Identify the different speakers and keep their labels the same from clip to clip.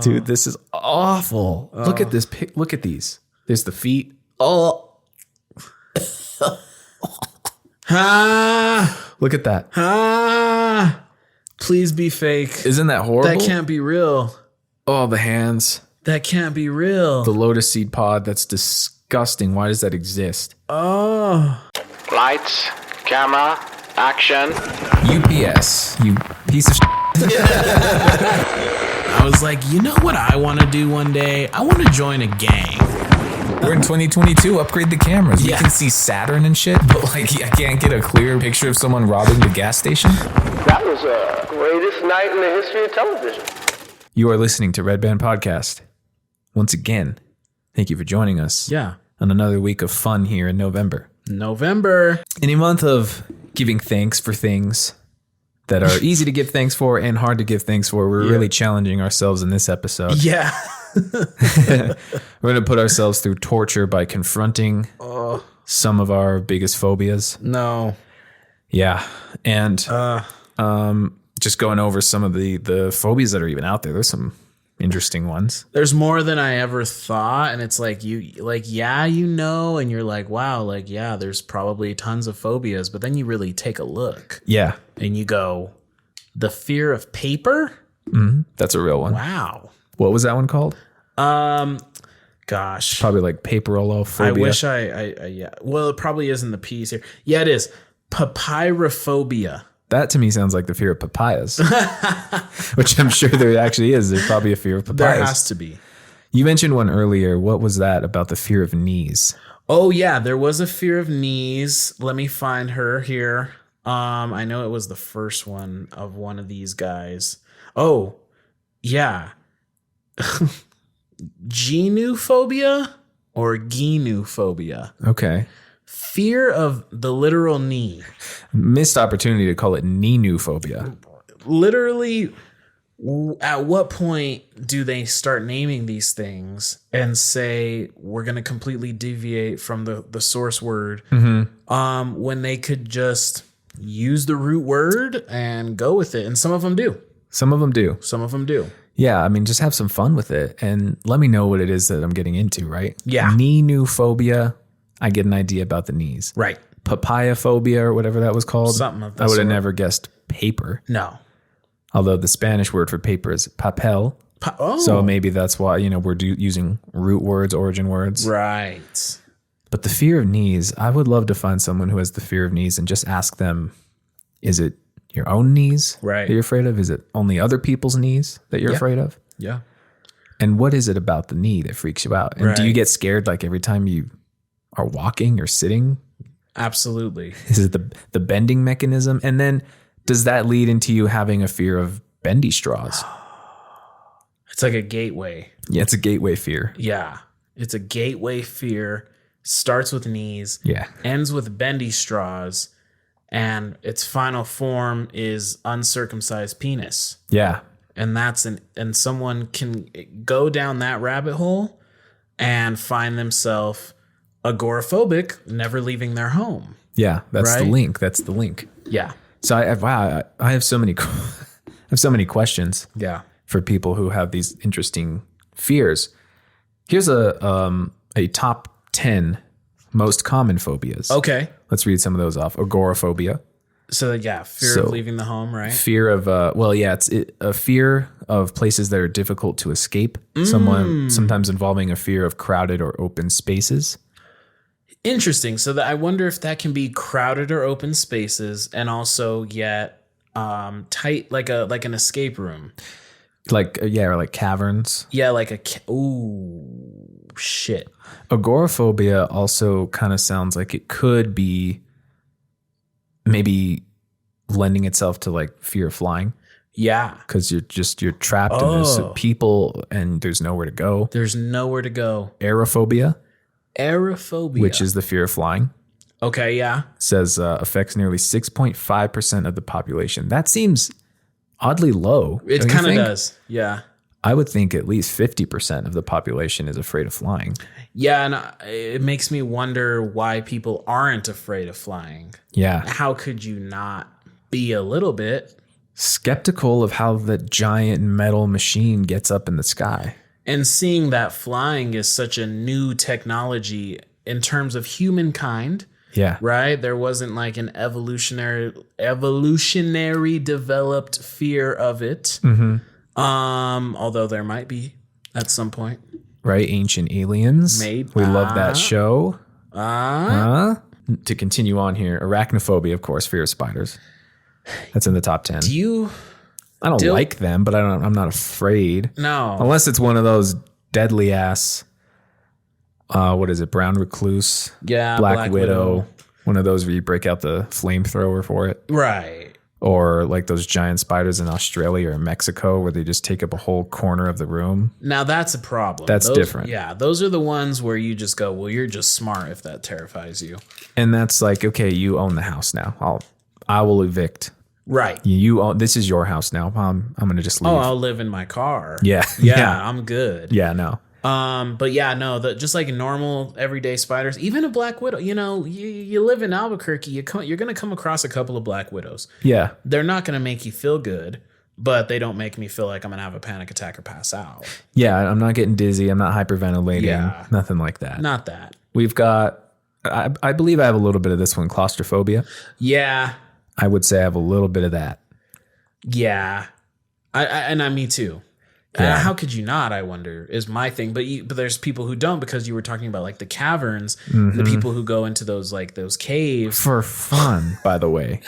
Speaker 1: Dude, this is awful. Look at this. Look at these. There's the feet. Oh. Look at that.
Speaker 2: Please be fake.
Speaker 1: Isn't that horrible?
Speaker 2: That can't be real.
Speaker 1: Oh, the hands.
Speaker 2: That can't be real.
Speaker 1: The lotus seed pod. That's disgusting. Why does that exist?
Speaker 2: Oh.
Speaker 3: Lights, camera, action.
Speaker 1: UPS, you piece of
Speaker 2: I was like, you know what I want to do one day? I want to join a gang.
Speaker 1: We're in 2022. Upgrade the cameras.
Speaker 2: Yeah.
Speaker 1: We can see Saturn and shit, but like I can't get a clear picture of someone robbing the gas station.
Speaker 4: That was the greatest night in the history of television.
Speaker 1: You are listening to Redband Podcast. Once again, thank you for joining us.
Speaker 2: Yeah.
Speaker 1: On another week of fun here in November.
Speaker 2: In
Speaker 1: a month of giving thanks for things that are easy to give thanks for and hard to give thanks for. We're really challenging ourselves in this episode.
Speaker 2: Yeah.
Speaker 1: We're going to put ourselves through torture by confronting some of our biggest phobias.
Speaker 2: No.
Speaker 1: Yeah. And just going over some of the phobias that are even out there. There's some interesting ones.
Speaker 2: There's more than I ever thought. And it's like, and you're like, wow, there's probably tons of phobias. But then you really take a look.
Speaker 1: Yeah.
Speaker 2: And you go, the fear of paper?
Speaker 1: Mm-hmm. That's a real one.
Speaker 2: Wow.
Speaker 1: What was that one called?
Speaker 2: Gosh.
Speaker 1: Probably like paperolophobia.
Speaker 2: I wish yeah. Well, it probably isn't the P's here. Yeah, it is. Papyrophobia.
Speaker 1: That to me sounds like the fear of papayas, which I'm sure there actually is. There's probably a fear of papayas.
Speaker 2: There has to be.
Speaker 1: You mentioned one earlier. What was that about the fear of knees?
Speaker 2: Oh, yeah. There was a fear of knees. Let me find her here. I know it was the first one of one of these guys. Oh, yeah. Genophobia or Genophobia.
Speaker 1: Okay.
Speaker 2: Fear of the literal knee.
Speaker 1: Missed opportunity to call it knee-phobia.
Speaker 2: Literally, at what point do they start naming these things and say we're going to completely deviate from the source word when they could just use the root word and go with it? And some of them do.
Speaker 1: Some of them do.
Speaker 2: Some of them do.
Speaker 1: Yeah, I mean, just have some fun with it and let me know what it is that I'm getting into, right?
Speaker 2: Yeah.
Speaker 1: Knee-phobia, I get an idea about the knees.
Speaker 2: Right.
Speaker 1: Papaya-phobia or whatever that was called.
Speaker 2: Something of that
Speaker 1: I would have
Speaker 2: sort.
Speaker 1: never guessed paper.
Speaker 2: No.
Speaker 1: Although the Spanish word for paper is papel. So maybe that's why, we're using root words, origin words.
Speaker 2: Right.
Speaker 1: But the fear of knees, I would love to find someone who has the fear of knees and just ask them, is it your own knees
Speaker 2: that
Speaker 1: you're afraid of? Is it only other people's knees that you're afraid of?
Speaker 2: Yeah.
Speaker 1: And what is it about the knee that freaks you out? And do you get scared like every time you are walking or sitting?
Speaker 2: Absolutely.
Speaker 1: Is it the bending mechanism? And then does that lead into you having a fear of bendy straws?
Speaker 2: It's like a gateway.
Speaker 1: Yeah, it's a gateway fear.
Speaker 2: Yeah. It's a gateway fear. Starts with knees.
Speaker 1: Yeah.
Speaker 2: Ends with bendy straws. And its final form is uncircumcised penis.
Speaker 1: Yeah.
Speaker 2: And and someone can go down that rabbit hole and find themselves agoraphobic, never leaving their home.
Speaker 1: Yeah, that's the
Speaker 2: Right?
Speaker 1: link. That's the link.
Speaker 2: Yeah.
Speaker 1: So I have so many questions.
Speaker 2: Yeah.
Speaker 1: For people who have these interesting fears. Here's a top 10 most common phobias.
Speaker 2: Okay.
Speaker 1: Let's read some of those off. Agoraphobia.
Speaker 2: So yeah, fear of leaving the home, right?
Speaker 1: Fear of it's a fear of places that are difficult to escape. Sometimes involving a fear of crowded or open spaces.
Speaker 2: Interesting. So I wonder if that can be crowded or open spaces and also yet tight, like an escape room.
Speaker 1: Or like caverns.
Speaker 2: Yeah, like ooh, shit.
Speaker 1: Agoraphobia also kind of sounds like it could be maybe lending itself to like fear of flying.
Speaker 2: Yeah.
Speaker 1: Because you're trapped in this people and there's nowhere to go.
Speaker 2: There's nowhere to go.
Speaker 1: Aerophobia.
Speaker 2: Aerophobia.
Speaker 1: Which is the fear of flying.
Speaker 2: Okay, yeah.
Speaker 1: Says affects nearly 6.5% of the population. That seems oddly low.
Speaker 2: It kind of does. Yeah.
Speaker 1: I would think at least 50% of the population is afraid of flying.
Speaker 2: Yeah, and it makes me wonder why people aren't afraid of flying.
Speaker 1: Yeah.
Speaker 2: How could you not be a little bit?
Speaker 1: skeptical of how the giant metal machine gets up in the sky.
Speaker 2: And seeing that flying is such a new technology in terms of humankind.
Speaker 1: Yeah.
Speaker 2: Right? There wasn't like an evolutionary developed fear of it. Although there might be at some point.
Speaker 1: Right? Ancient Aliens.
Speaker 2: Maybe.
Speaker 1: We love that show. To continue on here, arachnophobia, of course, fear of spiders. That's in the top 10. I don't like them, but I'm not afraid.
Speaker 2: No.
Speaker 1: Unless it's one of those deadly ass, what is it? Brown recluse.
Speaker 2: Yeah.
Speaker 1: Black Widow. One of those where you break out the flamethrower for it.
Speaker 2: Right.
Speaker 1: Or like those giant spiders in Australia or Mexico where they just take up a whole corner of the room.
Speaker 2: Now that's a problem.
Speaker 1: That's different.
Speaker 2: Yeah. Those are the ones where you just go, well, you're just smart if that terrifies you.
Speaker 1: And that's like, okay, you own the house now. I will evict.
Speaker 2: Right.
Speaker 1: You own, this is your house now. I'm going to just leave.
Speaker 2: Oh, I'll live in my car.
Speaker 1: Yeah.
Speaker 2: Yeah. I'm good.
Speaker 1: Yeah, no.
Speaker 2: But yeah, no, just like normal everyday spiders, even a black widow, you live in Albuquerque, you're going to come across a couple of black widows.
Speaker 1: Yeah.
Speaker 2: They're not going to make you feel good, but they don't make me feel like I'm going to have a panic attack or pass out.
Speaker 1: Yeah. I'm not getting dizzy. I'm not hyperventilating.
Speaker 2: Yeah.
Speaker 1: Nothing like that.
Speaker 2: Not that.
Speaker 1: We've got, I believe I have a little bit of this one, claustrophobia.
Speaker 2: Yeah.
Speaker 1: I would say I have a little bit of that.
Speaker 2: Yeah. Me too.
Speaker 1: Yeah.
Speaker 2: How could you not, I wonder, is my thing. But there's people who don't, because you were talking about like the caverns, the people who go into those caves.
Speaker 1: For fun, by the way.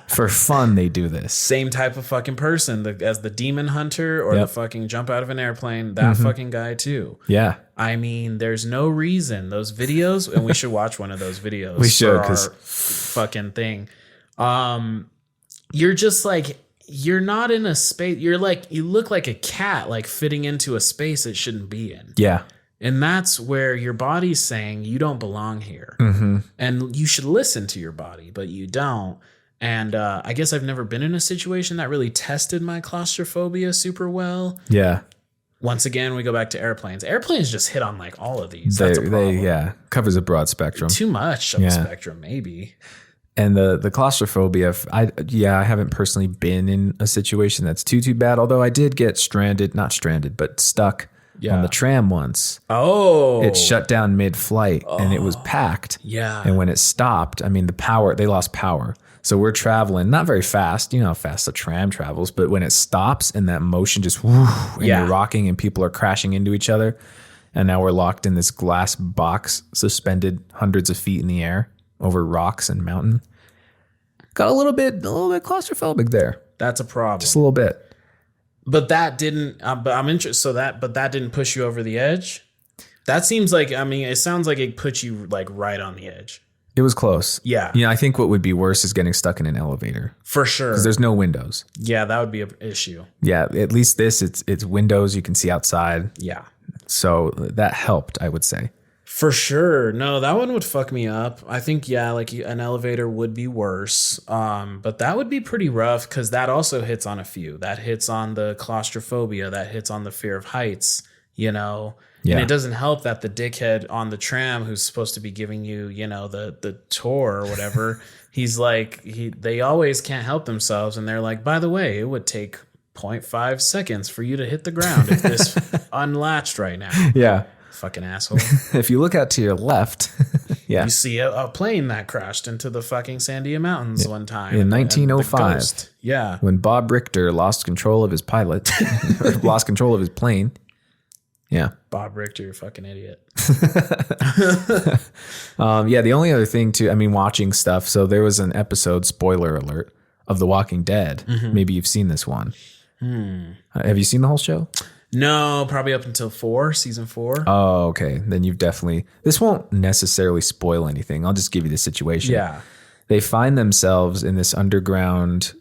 Speaker 1: For fun, they do this.
Speaker 2: Same type of fucking person as the demon hunter or the fucking jump out of an airplane. That fucking guy too.
Speaker 1: Yeah.
Speaker 2: I mean, there's no reason. Those videos, and we should watch one of those videos.
Speaker 1: We should,
Speaker 2: because fucking thing. You're just like, you're not in a space. You're like, you look like a cat, like fitting into a space it shouldn't be in.
Speaker 1: Yeah.
Speaker 2: And that's where your body's saying you don't belong here. And you should listen to your body, but you don't. And I guess I've never been in a situation that really tested my claustrophobia super well.
Speaker 1: Yeah.
Speaker 2: Once again, we go back to airplanes. Airplanes just hit on like all of these. That's a problem.
Speaker 1: Yeah, covers a broad spectrum.
Speaker 2: Too much of a spectrum, maybe.
Speaker 1: And the claustrophobia, I haven't personally been in a situation that's too bad. Although I did get but stuck on the tram once.
Speaker 2: Oh,
Speaker 1: it shut down mid-flight and it was packed.
Speaker 2: Yeah.
Speaker 1: And when it stopped, I mean, they lost power. So we're traveling not very fast. You know how fast the tram travels, but when it stops and that motion just and you're rocking and people are crashing into each other, and now we're locked in this glass box suspended hundreds of feet in the air over rocks and mountain. Got a little bit claustrophobic there.
Speaker 2: That's a problem.
Speaker 1: Just a little bit.
Speaker 2: But that didn't. But I'm interested. But that didn't push you over the edge. That seems like. I mean, it sounds like it put you like right on the edge.
Speaker 1: It was close.
Speaker 2: Yeah.
Speaker 1: Yeah. I think what would be worse is getting stuck in an elevator
Speaker 2: for sure.
Speaker 1: Because there's no windows.
Speaker 2: Yeah, that would be an issue.
Speaker 1: Yeah. At least it's windows. You can see outside.
Speaker 2: Yeah.
Speaker 1: So that helped, I would say.
Speaker 2: For sure. No, that one would fuck me up. I think, like an elevator would be worse. But that would be pretty rough because that also hits on a few. That hits on the claustrophobia. That hits on the fear of heights, Yeah. And it doesn't help that the dickhead on the tram who's supposed to be giving you, the tour or whatever, he's like, they always can't help themselves. And they're like, by the way, it would take 0.5 seconds for you to hit the ground if this unlatched right now.
Speaker 1: Yeah.
Speaker 2: Fucking asshole.
Speaker 1: If you look out to your left,
Speaker 2: you see a plane that crashed into the fucking Sandia Mountains one time.
Speaker 1: In 1905.
Speaker 2: Yeah.
Speaker 1: When Bob Richter lost control of his pilot, or lost control of his plane. Yeah.
Speaker 2: Bob Richter, you're a fucking idiot.
Speaker 1: The only other thing too, I mean, watching stuff. So there was an episode, spoiler alert, of The Walking Dead. Maybe you've seen this one. Have you seen the whole show?
Speaker 2: No, probably up until season 4.
Speaker 1: Oh, okay. Then you've definitely, this won't necessarily spoil anything. I'll just give you the situation.
Speaker 2: Yeah.
Speaker 1: They find themselves in this underground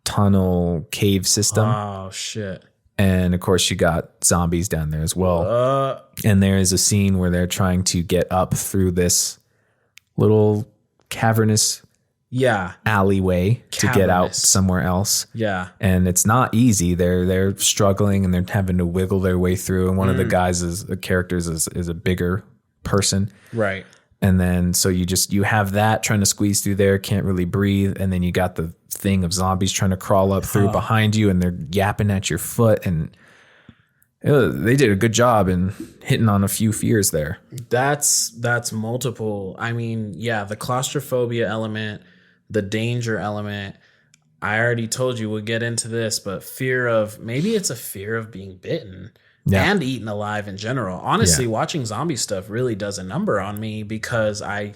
Speaker 1: tunnel cave system.
Speaker 2: Oh, shit.
Speaker 1: And of course, you got zombies down there as well. And there is a scene where they're trying to get up through this little cavernous alleyway to get out somewhere else.
Speaker 2: Yeah.
Speaker 1: And it's not easy. They're struggling and they're having to wiggle their way through. And one of the characters is a bigger person.
Speaker 2: Right.
Speaker 1: And then so you have that trying to squeeze through there, can't really breathe, and then you got the thing of zombies trying to crawl up through behind you, and they're yapping at your foot, and they did a good job in hitting on a few fears there.
Speaker 2: That's multiple. I mean, yeah, the claustrophobia element, the danger element. I already told you we'll get into this, but maybe it's a fear of being bitten. Yeah. And eaten alive in general. Honestly, watching zombie stuff really does a number on me because I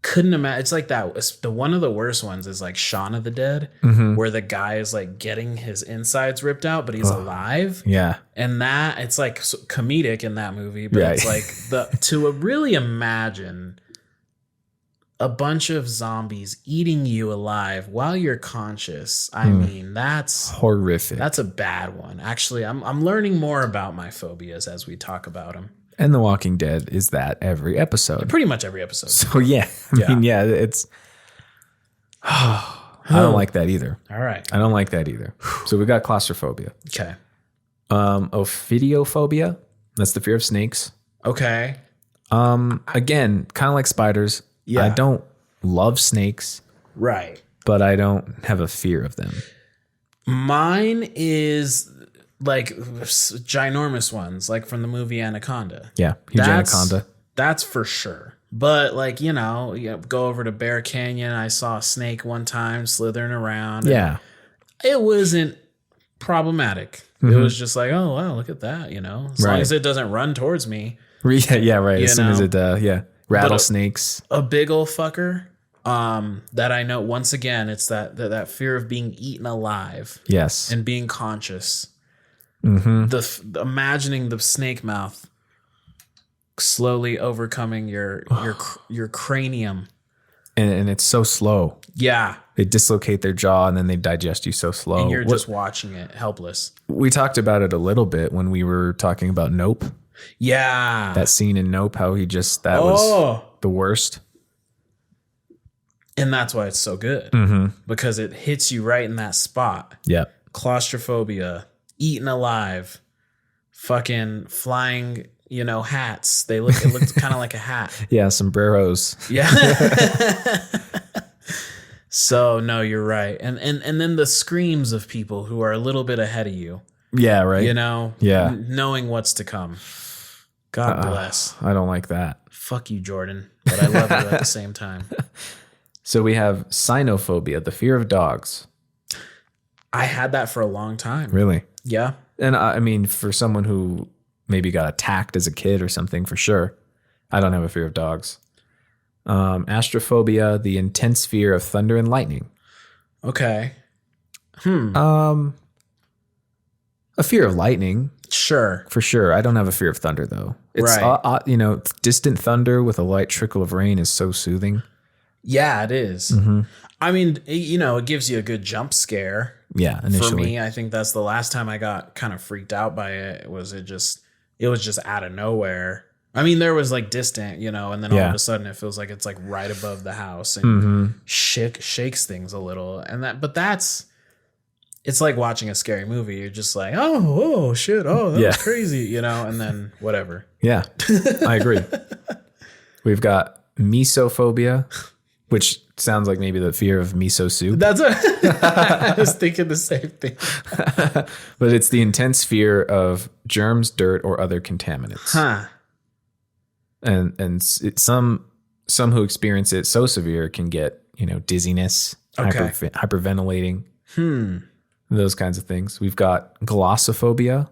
Speaker 2: couldn't imagine. It's like that. One of the worst ones is like Shaun of the Dead, where the guy is like getting his insides ripped out, but he's alive.
Speaker 1: Yeah.
Speaker 2: And that it's like comedic in that movie, but it's like to really imagine a bunch of zombies eating you alive while you're conscious. I mean, that's
Speaker 1: horrific.
Speaker 2: That's a bad one. Actually, I'm learning more about my phobias as we talk about them.
Speaker 1: And The Walking Dead is that every episode.
Speaker 2: Pretty much every episode.
Speaker 1: So I mean, it's I don't like that either.
Speaker 2: All right.
Speaker 1: I don't like that either. So we got claustrophobia.
Speaker 2: Okay.
Speaker 1: Ophidiophobia. That's the fear of snakes.
Speaker 2: Okay.
Speaker 1: Again, kind of like spiders. Yeah. I don't love snakes.
Speaker 2: Right.
Speaker 1: But I don't have a fear of them.
Speaker 2: Mine is like ginormous ones, like from the movie Anaconda.
Speaker 1: Yeah. Huge anaconda.
Speaker 2: That's for sure. But like, go over to Bear Canyon. I saw a snake one time slithering around.
Speaker 1: Yeah.
Speaker 2: It wasn't problematic. It was just like, oh, wow, look at that, As long as it doesn't run towards me.
Speaker 1: Yeah, right. As soon as it, rattlesnakes.
Speaker 2: A big old fucker that I know, once again, it's that fear of being eaten alive.
Speaker 1: Yes.
Speaker 2: And being conscious. Mm-hmm. Imagining the snake mouth slowly overcoming your cranium.
Speaker 1: And it's so slow.
Speaker 2: Yeah.
Speaker 1: They dislocate their jaw and then they digest you so slow.
Speaker 2: And you're just watching it, helpless.
Speaker 1: We talked about it a little bit when we were talking about Nope.
Speaker 2: Yeah.
Speaker 1: That scene in Nope, how he just, was the worst.
Speaker 2: And that's why it's so good. Because it hits you right in that spot.
Speaker 1: Yeah.
Speaker 2: Claustrophobia, eaten alive, fucking flying, hats. It looked kind of like a hat.
Speaker 1: Yeah, sombreros.
Speaker 2: Yeah. So no, you're right. And then the screams of people who are a little bit ahead of you.
Speaker 1: Yeah, right.
Speaker 2: Yeah. Knowing what's to come. God bless.
Speaker 1: I don't like that.
Speaker 2: Fuck you, Jordan. But I love you at the same time.
Speaker 1: So we have cynophobia, the fear of dogs.
Speaker 2: I had that for a long time.
Speaker 1: Really?
Speaker 2: Yeah.
Speaker 1: And I mean, for someone who maybe got attacked as a kid or something, for sure. I don't have a fear of dogs. Astrophobia, the intense fear of thunder and lightning. Okay. A fear of lightning.
Speaker 2: Sure.
Speaker 1: For sure. I don't have a fear of thunder, though. It's, right. Distant thunder with a light trickle of rain is so soothing.
Speaker 2: Yeah, it is. I mean, it gives you a good jump scare.
Speaker 1: Yeah, initially.
Speaker 2: For me, I think that's the last time I got kind of freaked out by it. It was just out of nowhere. I mean, there was like distant, and then all of a sudden it feels like it's like right above the house and shakes things a little. It's like watching a scary movie. You're just like, oh shit, that was crazy, and then whatever.
Speaker 1: Yeah, I agree. We've got mesophobia, which sounds like maybe the fear of miso soup.
Speaker 2: That's what I was thinking the same thing.
Speaker 1: But it's the intense fear of germs, dirt, or other contaminants.
Speaker 2: Huh.
Speaker 1: And some who experience it so severe can get, dizziness, hyperventilating, those kinds of things. We've got glossophobia.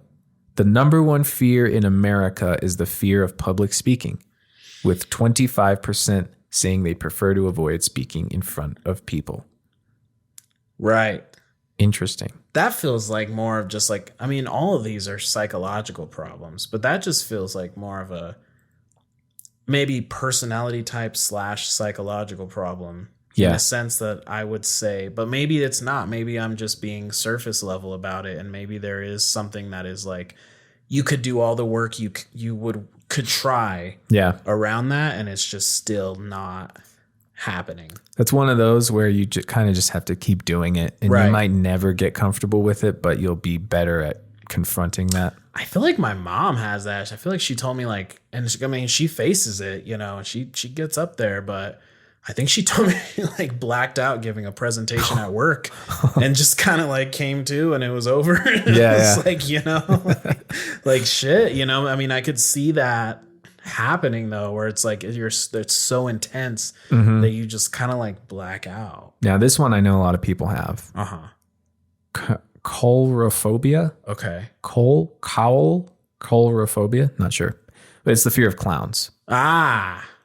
Speaker 1: The number one fear in America is the fear of public speaking, with 25% saying they prefer to avoid speaking in front of people.
Speaker 2: Right.
Speaker 1: Interesting.
Speaker 2: That feels like more of just like, I mean, all of these are psychological problems, but that just feels like more of a maybe personality type / psychological problem. In a sense that I would say, but maybe it's not. Maybe I'm just being surface level about it, and maybe there is something that is like you could do all the work you could try around that, and it's just still not happening.
Speaker 1: That's one of those where you kind of just have to keep doing it, and you might never get comfortable with it, but you'll be better at confronting that.
Speaker 2: I feel like my mom has that. I feel like she told me like, and she faces it, and she gets up there, but I think she told me like blacked out giving a presentation at work and just kind of like came to and it was over.
Speaker 1: Yeah.
Speaker 2: It's like, like shit, I mean, I could see that happening though, where it's like it's so intense that you just kind of like black out.
Speaker 1: Now, this one I know a lot of people have. Coulrophobia.
Speaker 2: Okay.
Speaker 1: Coulrophobia. Not sure, but it's the fear of clowns.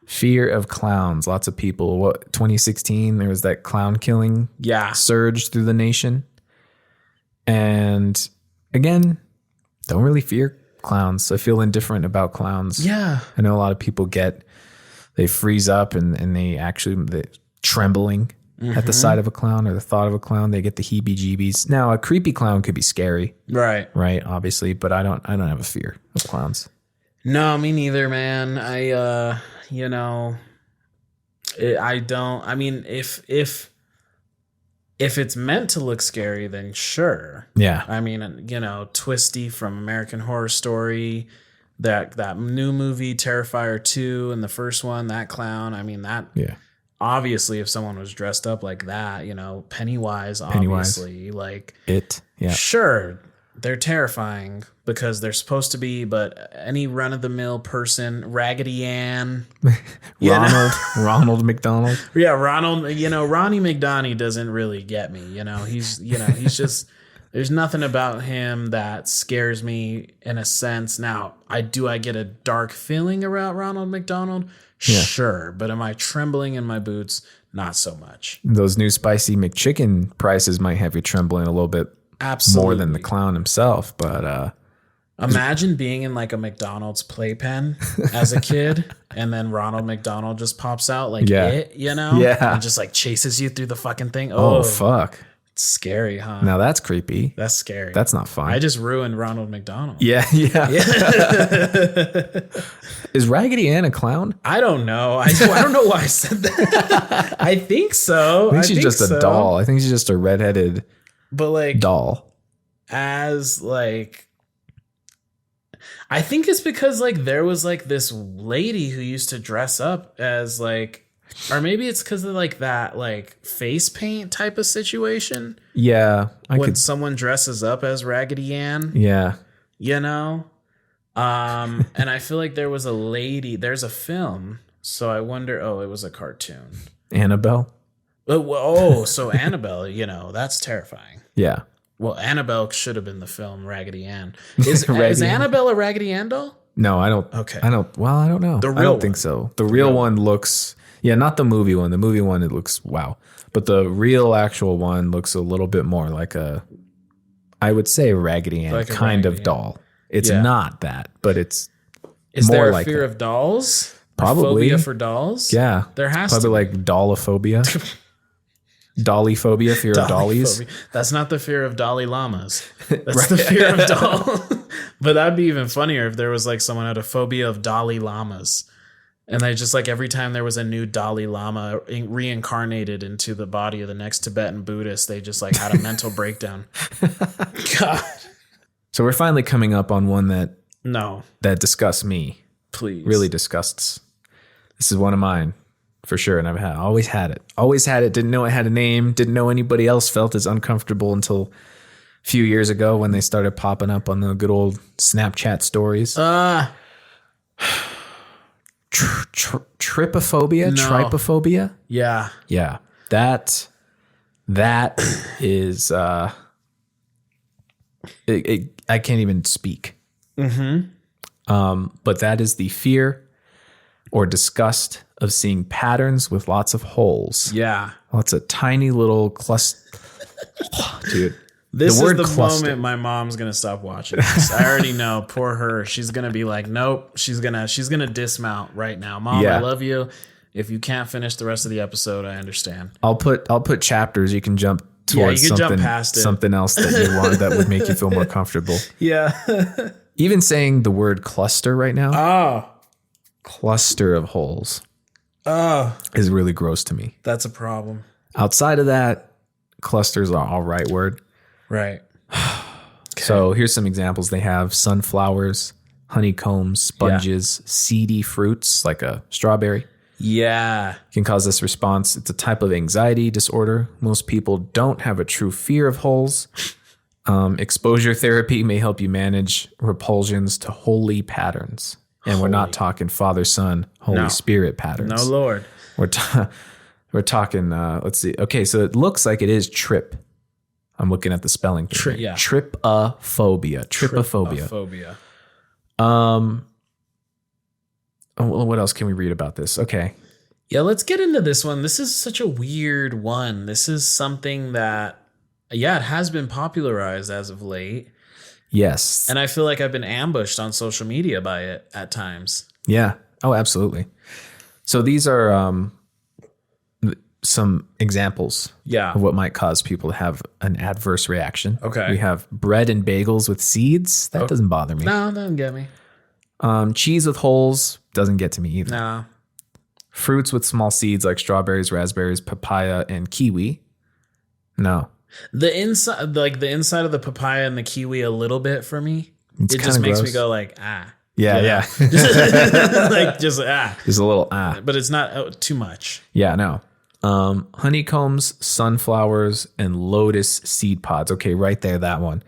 Speaker 1: Fear of clowns. Lots of people. 2016, there was that clown killing surge through the nation. And again, don't really fear clowns. I feel indifferent about clowns.
Speaker 2: Yeah.
Speaker 1: I know a lot of people they freeze up and they're trembling at the sight of a clown or the thought of a clown. They get the heebie-jeebies. Now, a creepy clown could be scary. Right, obviously, but I don't have a fear of clowns.
Speaker 2: No, me neither, man. I don't. I mean, if it's meant to look scary, then sure. Yeah. I mean, Twisty from American Horror Story, that new movie Terrifier 2, and the first one, that clown. I mean, that. Yeah. Obviously, if someone was dressed up like that, Pennywise, obviously, like it. Yeah. Sure, they're terrifying because they're supposed to be, but any run-of-the-mill person, Raggedy Ann,
Speaker 1: Ronald McDonald.
Speaker 2: Yeah, Ronald, Ronnie McDonald doesn't really get me. He's just, there's nothing about him that scares me in a sense. Now, I get a dark feeling about Ronald McDonald. Yeah. Sure, but am I trembling in my boots? Not so much.
Speaker 1: Those new spicy McChicken prices might have you trembling a little bit more than the clown himself, but
Speaker 2: imagine being in like a McDonald's playpen as a kid, and then Ronald McDonald just pops out like and just like chases you through the fucking thing.
Speaker 1: Oh fuck.
Speaker 2: It's scary, huh?
Speaker 1: Now that's creepy.
Speaker 2: That's scary.
Speaker 1: That's not fun.
Speaker 2: I just ruined Ronald McDonald.
Speaker 1: Yeah. Is Raggedy Ann a clown?
Speaker 2: I don't know. I don't know why I said that. I think so.
Speaker 1: I think she's just a doll. I think she's just a redheaded doll.
Speaker 2: As like, I think it's because like there was like this lady who used to dress up as like, or maybe it's because of like that like face paint type of situation.
Speaker 1: Yeah.
Speaker 2: When someone dresses up as Raggedy Ann.
Speaker 1: Yeah.
Speaker 2: And I feel like there's a film. So I wonder, it was a cartoon.
Speaker 1: Annabelle?
Speaker 2: So Annabelle, that's terrifying.
Speaker 1: Yeah.
Speaker 2: Well, Annabelle should have been the film Raggedy Ann. Is Annabelle a Raggedy Ann doll?
Speaker 1: No, I don't. Okay. I don't know.
Speaker 2: I
Speaker 1: don't think so. The real one looks... Yeah, not the movie one. The movie one, it looks wow. But the real actual one looks a little bit more like I would say Raggedy Ann like kind of doll. It's not that, but it's
Speaker 2: Is
Speaker 1: more
Speaker 2: there a
Speaker 1: like
Speaker 2: fear
Speaker 1: that.
Speaker 2: of dolls?
Speaker 1: Probably.
Speaker 2: A phobia for dolls?
Speaker 1: Yeah.
Speaker 2: There has
Speaker 1: probably
Speaker 2: to be.
Speaker 1: like dollophobia. Dollyphobia, fear of dollies.
Speaker 2: That's not the fear of Dalai Lamas. That's the fear of dolls. But that'd be even funnier if there was like someone had a phobia of Dalai Lamas. And they just like every time there was a new Dalai Lama reincarnated into the body of the next Tibetan Buddhist, they just like had a mental breakdown. God.
Speaker 1: So we're finally coming up on one that disgusts me.
Speaker 2: Please.
Speaker 1: Really disgusts. This is one of mine for sure. And I've always had it. Always had it. Didn't know it had a name. Didn't know anybody else felt as uncomfortable until a few years ago when they started popping up on the good old Snapchat stories. Trypophobia?
Speaker 2: No.
Speaker 1: Trypophobia?
Speaker 2: Yeah.
Speaker 1: Yeah. That is I can't even speak. Mm-hmm. But that is the fear or disgust of seeing patterns with lots of holes.
Speaker 2: Yeah.
Speaker 1: Lots of tiny little cluster. Dude.
Speaker 2: This is the moment my mom's gonna stop watching this. I already know. Poor her. She's gonna be like, nope. She's gonna dismount right now. Mom, I love you. If you can't finish the rest of the episode, I understand.
Speaker 1: I'll put chapters. You can jump towards
Speaker 2: you can jump past it.
Speaker 1: Something else that you want that would make you feel more comfortable.
Speaker 2: Yeah.
Speaker 1: Even saying the word cluster right now.
Speaker 2: Oh.
Speaker 1: Cluster of holes.
Speaker 2: Oh.
Speaker 1: Is really gross to me.
Speaker 2: That's a problem.
Speaker 1: Outside of that, clusters are all right word.
Speaker 2: Right.
Speaker 1: So here's some examples. They have sunflowers, honeycombs, sponges, seedy fruits like a strawberry.
Speaker 2: Yeah.
Speaker 1: Can cause this response. It's a type of anxiety disorder. Most people don't have a true fear of holes. Exposure therapy may help you manage repulsions to holy patterns. And we're not talking Father, Son, Holy Spirit patterns.
Speaker 2: No, Lord.
Speaker 1: We're talking, let's see. Okay, so it looks like it is trip. I'm looking at the spelling. Trypophobia.
Speaker 2: Trypophobia.
Speaker 1: What else can we read about this? Okay.
Speaker 2: Yeah, let's get into this one. This is such a weird one. This is something that, it has been popularized as of late.
Speaker 1: Yes.
Speaker 2: And I feel like I've been ambushed on social media by it at times.
Speaker 1: Yeah. Oh, absolutely. So these are some examples of what might cause people to have an adverse reaction.
Speaker 2: Okay.
Speaker 1: We have bread and bagels with seeds. That doesn't bother me.
Speaker 2: No, doesn't get me.
Speaker 1: Cheese with holes doesn't get to me either.
Speaker 2: No.
Speaker 1: Fruits with small seeds like strawberries, raspberries, papaya, and kiwi. No.
Speaker 2: The inside of the papaya and the kiwi a little bit for me.
Speaker 1: It's
Speaker 2: it just makes
Speaker 1: gross.
Speaker 2: me go like, ah.
Speaker 1: Yeah.
Speaker 2: Like just ah.
Speaker 1: There's a little ah.
Speaker 2: But it's not too much.
Speaker 1: Yeah, no. Honeycombs, sunflowers, and lotus seed pods. Okay, right there, that one.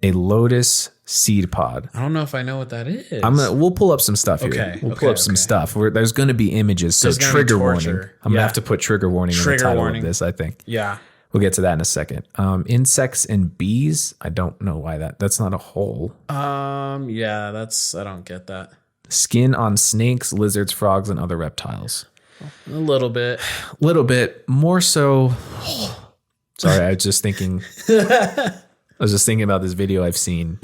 Speaker 1: A lotus seed pod.
Speaker 2: I don't know if I know what that is.
Speaker 1: We'll pull up some stuff here.
Speaker 2: Okay,
Speaker 1: We'll pull up some stuff. There's going to be images, so trigger warning. I'm going to have to put trigger warning in the title of this, I think.
Speaker 2: Yeah.
Speaker 1: We'll get to that in a second. Insects and bees. I don't know why that's not a hole.
Speaker 2: Yeah, I don't get that.
Speaker 1: Skin on snakes, lizards, frogs, and other reptiles.
Speaker 2: A little bit.
Speaker 1: More so. Sorry, I was just thinking. About this video I've seen.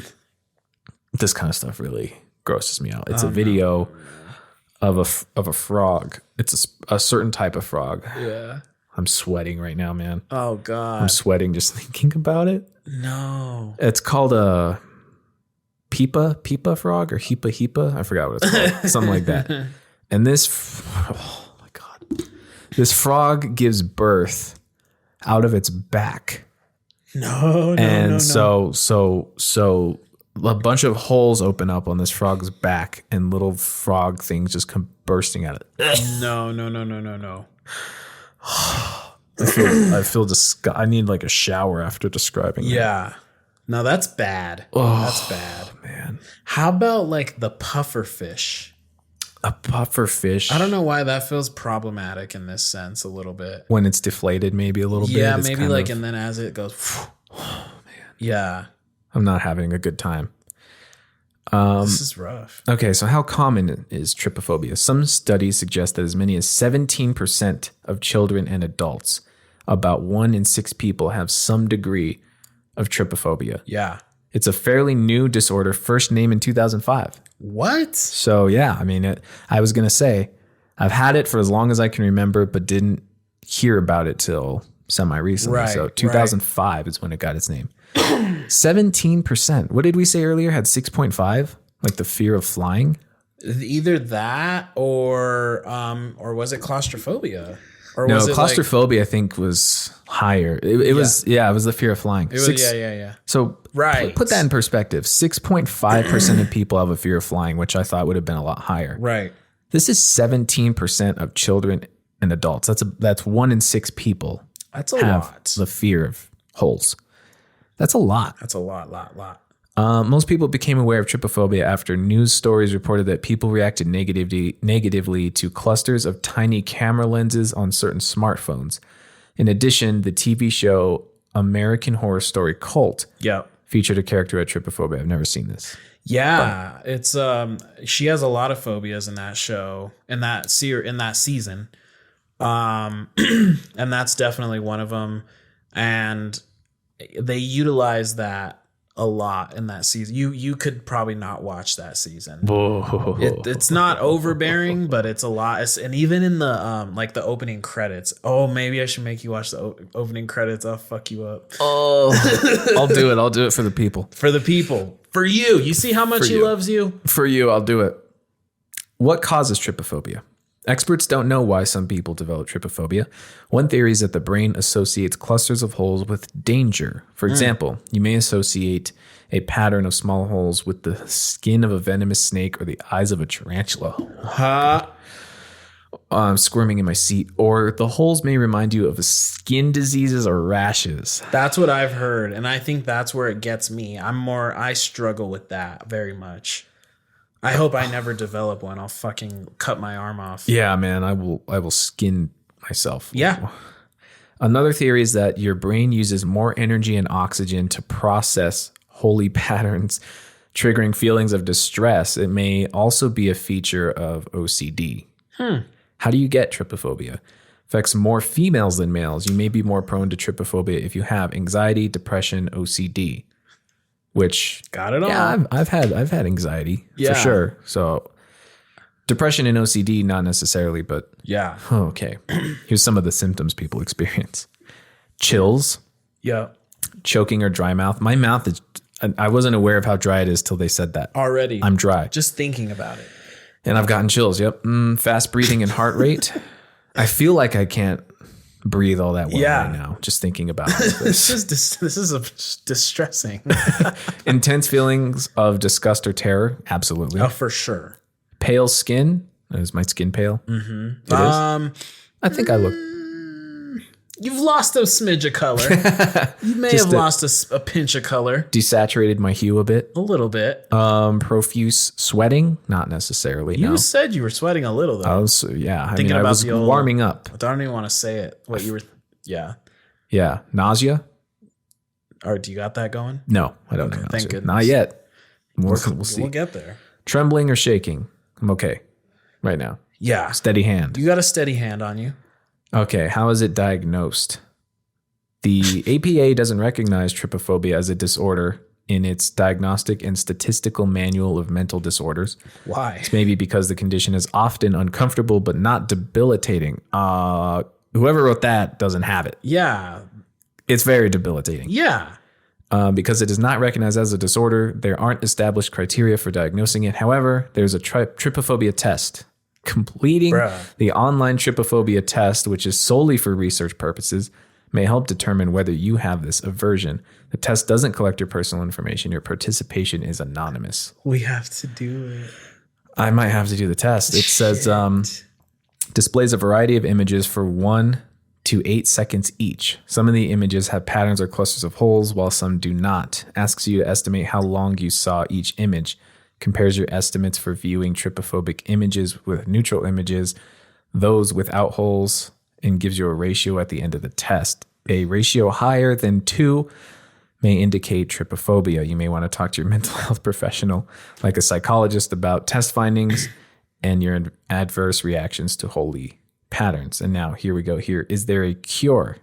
Speaker 1: This kind of stuff really grosses me out. It's a video of a frog. It's a certain type of frog.
Speaker 2: Yeah.
Speaker 1: I'm sweating right now, man.
Speaker 2: Oh God.
Speaker 1: I'm sweating just thinking about it.
Speaker 2: No.
Speaker 1: It's called a Pipa frog or Hipa. I forgot what it's called. Something like that. And oh my God. This frog gives birth out of its back.
Speaker 2: No.
Speaker 1: So a bunch of holes open up on this frog's back and little frog things just come bursting out of it.
Speaker 2: No.
Speaker 1: I feel I need like a shower after describing it.
Speaker 2: Yeah. No, that's bad. That's bad.
Speaker 1: Man.
Speaker 2: How about like the puffer fish?
Speaker 1: A puffer fish.
Speaker 2: I don't know why that feels problematic in this sense a little bit.
Speaker 1: When it's deflated maybe a little bit.
Speaker 2: Yeah, maybe like, and then as it goes, oh man. Yeah.
Speaker 1: I'm not having a good time.
Speaker 2: This is rough.
Speaker 1: Okay, so how common is trypophobia? Some studies suggest that as many as 17% of children and adults, about 1 in 6 people, have some degree of trypophobia.
Speaker 2: Yeah.
Speaker 1: It's a fairly new disorder, first named in 2005.
Speaker 2: What?
Speaker 1: So yeah, I mean, I was going to say, I've had it for as long as I can remember, but didn't hear about it till semi-recently.
Speaker 2: Right,
Speaker 1: So 2005 is when it got its name. 17%. What did we say earlier? Had 6.5? Like the fear of flying?
Speaker 2: Either that or was it claustrophobia? Or
Speaker 1: No,
Speaker 2: was it
Speaker 1: claustrophobia I think was higher. It was the fear of flying.
Speaker 2: It was, yeah.
Speaker 1: So
Speaker 2: Right.
Speaker 1: put that in perspective. 6.5% of people have a fear of flying, which I thought would have been a lot higher.
Speaker 2: Right.
Speaker 1: This is 17% of children and adults. That's 1 in 6 people.
Speaker 2: That's a
Speaker 1: have
Speaker 2: lot.
Speaker 1: the fear of holes. That's a lot.
Speaker 2: That's a lot.
Speaker 1: Most people became aware of trypophobia after news stories reported that people reacted negatively to clusters of tiny camera lenses on certain smartphones. In addition, the TV show American Horror Story Cult featured a character with trypophobia. I've never seen this.
Speaker 2: Yeah, it's she has a lot of phobias in that show, in that season. And that's definitely one of them. And they utilize that a lot in that season. You could probably not watch that season. It's not overbearing, but it's a lot. And even in the like the opening credits. Oh, maybe I should make you watch the opening credits. I'll fuck you up.
Speaker 1: Oh, I'll do it. I'll do it for the people.
Speaker 2: For the people. For you. You see how much he loves you?
Speaker 1: For you, I'll do it. What causes trypophobia? Experts don't know why some people develop trypophobia. One theory is that the brain associates clusters of holes with danger. For example, you may associate a pattern of small holes with the skin of a venomous snake or the eyes of a tarantula. Squirming in my seat. Or the holes may remind you of skin diseases or rashes.
Speaker 2: That's what I've heard, and I think that's where it gets me. I struggle with that very much. I hope I never develop one. I'll fucking cut my arm off.
Speaker 1: Yeah, man, I will skin myself.
Speaker 2: Yeah.
Speaker 1: Another theory is that your brain uses more energy and oxygen to process holy patterns, triggering feelings of distress. It may also be a feature of OCD. How do you get trypophobia? Affects more females than males. You may be more prone to trypophobia if you have anxiety, depression, OCD. Which
Speaker 2: got it all.
Speaker 1: Yeah, I've had anxiety for sure. So depression and OCD, not necessarily, but
Speaker 2: yeah.
Speaker 1: Okay. Here's some of the symptoms people experience: chills, choking or dry mouth. My mouth is. I wasn't aware of how dry it is till they said that.
Speaker 2: Already,
Speaker 1: I'm dry.
Speaker 2: Just thinking about it,
Speaker 1: and I've gotten chills. Yep. Fast breathing and heart rate. I feel like I can't breathe all that well right now, just thinking about this.
Speaker 2: this is distressing.
Speaker 1: Intense feelings of disgust or terror. Absolutely.
Speaker 2: Oh, for sure.
Speaker 1: Pale skin. Is my skin pale?
Speaker 2: Mm-hmm.
Speaker 1: I think I look.
Speaker 2: You've lost a smidge of color. You may have lost a pinch of color.
Speaker 1: Desaturated my hue a bit.
Speaker 2: A little bit.
Speaker 1: Profuse sweating. Not necessarily.
Speaker 2: You said you were sweating a little though.
Speaker 1: I was warming up.
Speaker 2: I don't even want to say it. What you were. Yeah.
Speaker 1: Yeah. Nausea.
Speaker 2: Or do you got that going?
Speaker 1: No, I don't know.
Speaker 2: Thank goodness.
Speaker 1: Not yet. We'll see.
Speaker 2: We'll get there.
Speaker 1: Trembling or shaking. I'm okay right now.
Speaker 2: Yeah.
Speaker 1: Steady hand.
Speaker 2: You got a steady hand on you.
Speaker 1: Okay. How is it diagnosed? The APA doesn't recognize trypophobia as a disorder in its Diagnostic and Statistical Manual of Mental Disorders.
Speaker 2: Why?
Speaker 1: It's maybe because the condition is often uncomfortable but not debilitating. Whoever wrote that doesn't have it.
Speaker 2: Yeah.
Speaker 1: It's very debilitating.
Speaker 2: Yeah.
Speaker 1: Because it is not recognized as a disorder, there aren't established criteria for diagnosing it. However, there's a trypophobia test. Completing the online trypophobia test, which is solely for research purposes, may help determine whether you have this aversion. The test doesn't collect your personal information. Your participation is anonymous.
Speaker 2: We have to do it.
Speaker 1: I might have to do the test. It says displays a variety of images for 1 to 8 seconds each. Some of the images have patterns or clusters of holes, while some do not. Asks you to estimate how long you saw each image. Compares your estimates for viewing trypophobic images with neutral images, those without holes, and gives you a ratio at the end of the test. A ratio higher than 2 may indicate trypophobia. You may want to talk to your mental health professional, like a psychologist, about test findings and your adverse reactions to holy patterns. And now here we go. Here, is there a cure?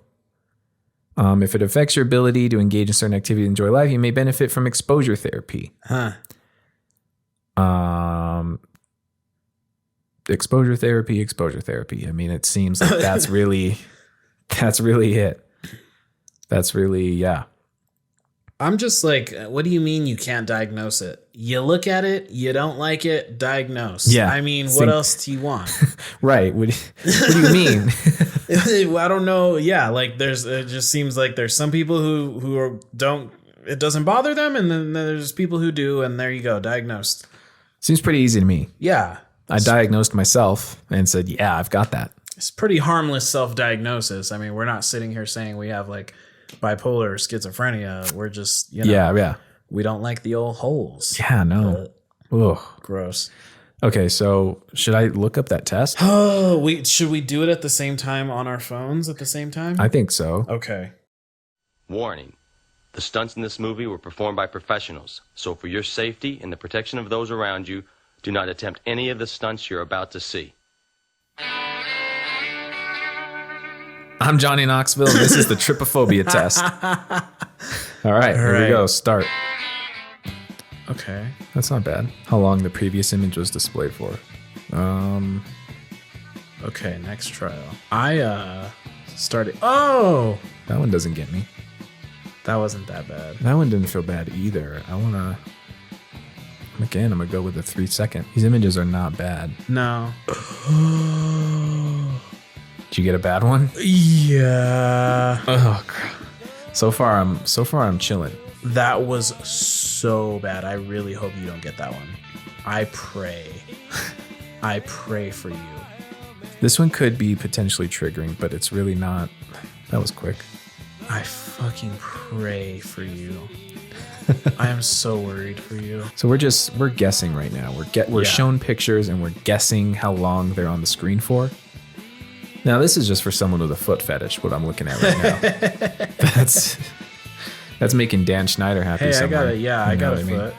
Speaker 1: If it affects your ability to engage in certain activity and enjoy life, you may benefit from exposure therapy. Exposure therapy. I mean, it seems like that's really it. That's really, yeah.
Speaker 2: I'm just like, what do you mean you can't diagnose it? You look at it, you don't like it, diagnose.
Speaker 1: Yeah.
Speaker 2: I mean, what else do you want?
Speaker 1: Right. What do you mean?
Speaker 2: I don't know. Yeah. Like it just seems like there's some people who it doesn't bother them. And then there's people who do. And there you go. Diagnosed.
Speaker 1: Seems pretty easy to me.
Speaker 2: Yeah.
Speaker 1: I diagnosed myself and said, yeah, I've got that.
Speaker 2: It's pretty harmless self-diagnosis. I mean, we're not sitting here saying we have like bipolar or schizophrenia. We're just,
Speaker 1: yeah.
Speaker 2: We don't like the old holes.
Speaker 1: Yeah, no. Ugh.
Speaker 2: Gross.
Speaker 1: Okay, so should I look up that test?
Speaker 2: Oh, should we do it at the same time on our phones at the same time?
Speaker 1: I think so.
Speaker 2: Okay.
Speaker 5: Warning. The stunts in this movie were performed by professionals, so for your safety and the protection of those around you, do not attempt any of the stunts you're about to see.
Speaker 1: I'm Johnny Knoxville, and this is the trypophobia test. All right, here we go. Start.
Speaker 2: Okay.
Speaker 1: That's not bad. How long the previous image was displayed for.
Speaker 2: Okay, next trial. I started. Oh!
Speaker 1: That one doesn't get me.
Speaker 2: That wasn't that bad.
Speaker 1: That one didn't feel bad either. I'm going to go with the 3 second. These images are not bad.
Speaker 2: No.
Speaker 1: Did you get a bad one?
Speaker 2: Yeah.
Speaker 1: Oh, crap. So far I'm chilling.
Speaker 2: That was so bad. I really hope you don't get that one. I pray for you.
Speaker 1: This one could be potentially triggering, but it's really not. That was quick.
Speaker 2: I fucking pray for you. I am so worried for you.
Speaker 1: So we're guessing right now. We're shown pictures and we're guessing how long they're on the screen for. Now this is just for someone with a foot fetish. What I'm looking at right now. That's making Dan Schneider happy.
Speaker 2: Hey,
Speaker 1: somewhere.
Speaker 2: I got it. Yeah, I got a
Speaker 1: what mean?
Speaker 2: foot.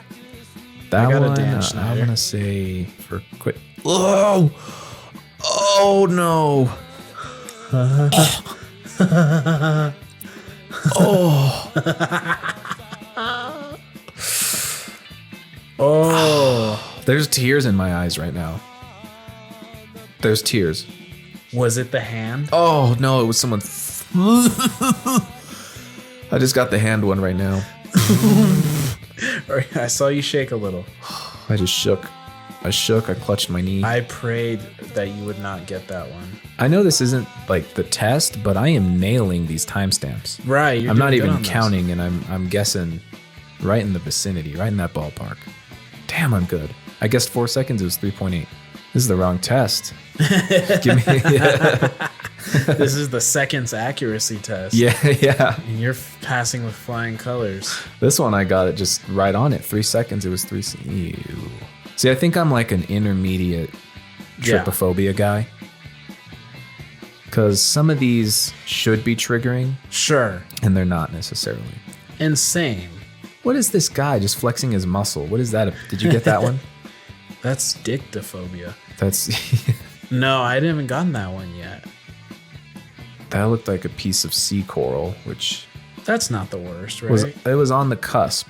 Speaker 1: That
Speaker 2: I got a
Speaker 1: one,
Speaker 2: Dan
Speaker 1: I'm
Speaker 2: Schneider.
Speaker 1: gonna say for quit. Oh, oh no.
Speaker 2: Oh,
Speaker 1: There's tears in my eyes right now. There's tears.
Speaker 2: was it the hand?
Speaker 1: Oh no, it was someone. I just got the hand one right now.
Speaker 2: I saw you shake a little.
Speaker 1: I just shook. I clutched my knee.
Speaker 2: I prayed that you would not get that one.
Speaker 1: I know this isn't like the test, but I am nailing these timestamps.
Speaker 2: Right. You're
Speaker 1: I'm not
Speaker 2: doing good
Speaker 1: even
Speaker 2: on this.
Speaker 1: counting, and I'm guessing right in the vicinity, right in that ballpark. Damn, I'm good. I guessed 4 seconds. It was 3.8. This is the wrong test. Give me.
Speaker 2: This is the seconds accuracy test.
Speaker 1: Yeah.
Speaker 2: And you're passing with flying colors.
Speaker 1: This one I got it just right on it. 3 seconds. It was 3. Ew. See, I think I'm like an intermediate
Speaker 2: Yeah.
Speaker 1: trypophobia guy. Because some of these should be triggering,
Speaker 2: Sure.
Speaker 1: and they're not necessarily.
Speaker 2: Insane.
Speaker 1: What is this guy just flexing his muscle? What is that? Did you get that one?
Speaker 2: That's dictophobia.
Speaker 1: That's
Speaker 2: No, I haven't gotten that one yet.
Speaker 1: that looked like a piece of sea coral, which
Speaker 2: That's not the worst, right?
Speaker 1: was on the cusp.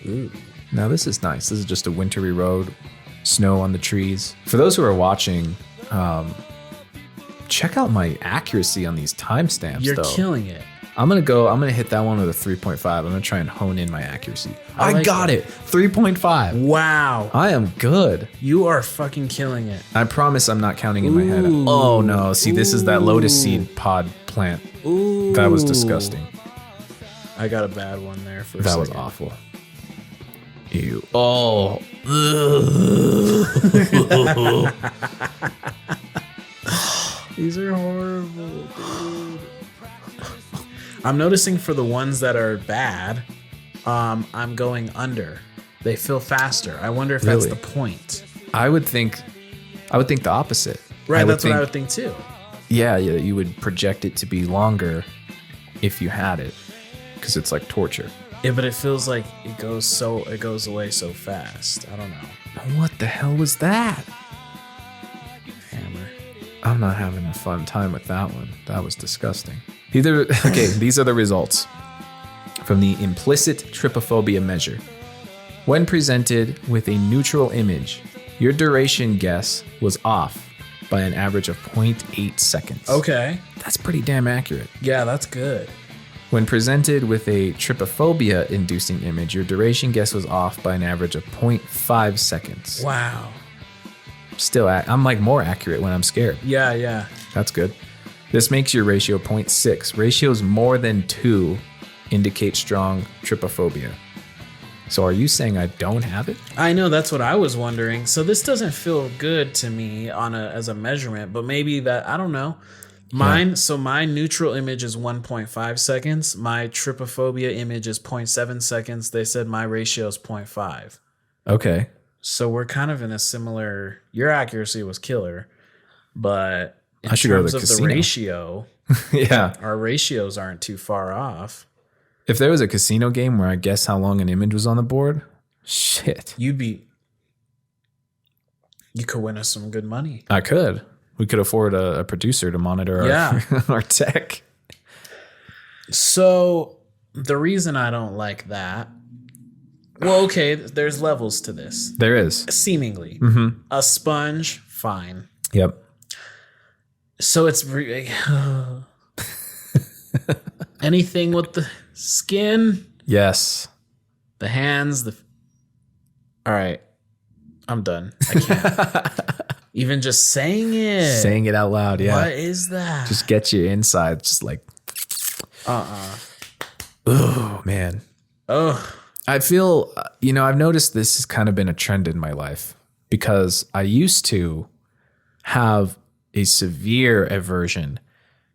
Speaker 2: Ooh.
Speaker 1: Now this is nice. This is just a wintry road, snow on the trees. For those who are watching, check out my accuracy on these timestamps.
Speaker 2: You're
Speaker 1: though.
Speaker 2: killing it.
Speaker 1: I'm gonna hit that one with a 3.5. I'm gonna try and hone in my accuracy. I
Speaker 2: like
Speaker 1: got
Speaker 2: that.
Speaker 1: it. 3.5.
Speaker 2: Wow.
Speaker 1: I am good.
Speaker 2: You are fucking killing it.
Speaker 1: I promise I'm not counting in my head.
Speaker 2: Ooh.
Speaker 1: Oh no. See, this is that lotus seed pod plant.
Speaker 2: Ooh.
Speaker 1: That was disgusting.
Speaker 2: I got a bad one there for a
Speaker 1: That was
Speaker 2: second.
Speaker 1: awful. Ew. Oh.
Speaker 2: These are horrible, dude. I'm noticing for the ones that are bad, I'm going under. They feel faster. I wonder if that's
Speaker 1: Really?
Speaker 2: the point.
Speaker 1: I would think the opposite.
Speaker 2: Right, that's what I would think too.
Speaker 1: Yeah, you would project it to be longer if you had it, because it's like torture.
Speaker 2: Yeah, but it feels like it goes away so fast. I don't know.
Speaker 1: What the hell was that?
Speaker 2: Hammer.
Speaker 1: I'm not having a fun time with that one. That was disgusting. These are the results from the implicit trypophobia measure. When presented with a neutral image, your duration guess was off by an average of 0.8 seconds.
Speaker 2: Okay.
Speaker 1: That's pretty damn accurate.
Speaker 2: Yeah, that's good.
Speaker 1: When presented with a trypophobia inducing image, your duration guess was off by an average of 0.5 seconds.
Speaker 2: Wow.
Speaker 1: Still, I'm like more accurate when I'm scared.
Speaker 2: Yeah.
Speaker 1: That's good. This makes your ratio 0.6. Ratios more than 2 indicate strong trypophobia. So are you saying I don't have it?
Speaker 2: I know, that's what I was wondering. So this doesn't feel good to me as a measurement, but maybe that, I don't know. So my neutral image is 1.5 seconds. My trypophobia image is 0.7 seconds. They said my ratio is 0.5.
Speaker 1: Okay.
Speaker 2: So we're kind of in a similar, your accuracy was killer, but in
Speaker 1: I should go to
Speaker 2: terms
Speaker 1: the
Speaker 2: of
Speaker 1: casino.
Speaker 2: the ratio,
Speaker 1: Yeah.
Speaker 2: our ratios aren't too far off.
Speaker 1: If there was a casino game where I guess how long an image was on the board, shit.
Speaker 2: You could win us some good money.
Speaker 1: I could. We could afford a producer to monitor our tech.
Speaker 2: So the reason I don't like that, well, okay, there's levels to this.
Speaker 1: There is.
Speaker 2: Seemingly. A sponge, fine.
Speaker 1: Yep.
Speaker 2: So it's anything with the skin,
Speaker 1: Yes.
Speaker 2: the hands, all right, I'm done. I can't. Even just saying it
Speaker 1: out loud. Yeah.
Speaker 2: What is that?
Speaker 1: Just get your inside. Just like, oh man.
Speaker 2: Oh,
Speaker 1: I feel, I've noticed this has kind of been a trend in my life because I used to have a severe aversion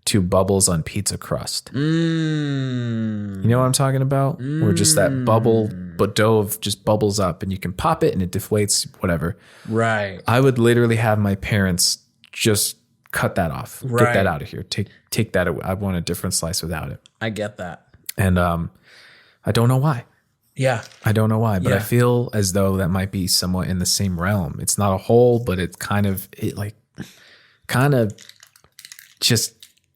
Speaker 1: to bubbles on pizza crust. You know what I'm talking about? Where just that bubble, but dough just bubbles up and you can pop it and it deflates, whatever.
Speaker 2: right.
Speaker 1: I would literally have my parents just cut that off. Get
Speaker 2: Right.
Speaker 1: that out of here. Take that away. I want a different slice without it.
Speaker 2: I get that.
Speaker 1: And I don't know why.
Speaker 2: Yeah.
Speaker 1: I don't know why, but I
Speaker 2: Yeah.
Speaker 1: feel as though that might be somewhat in the same realm. It's not a hole, but it kind of just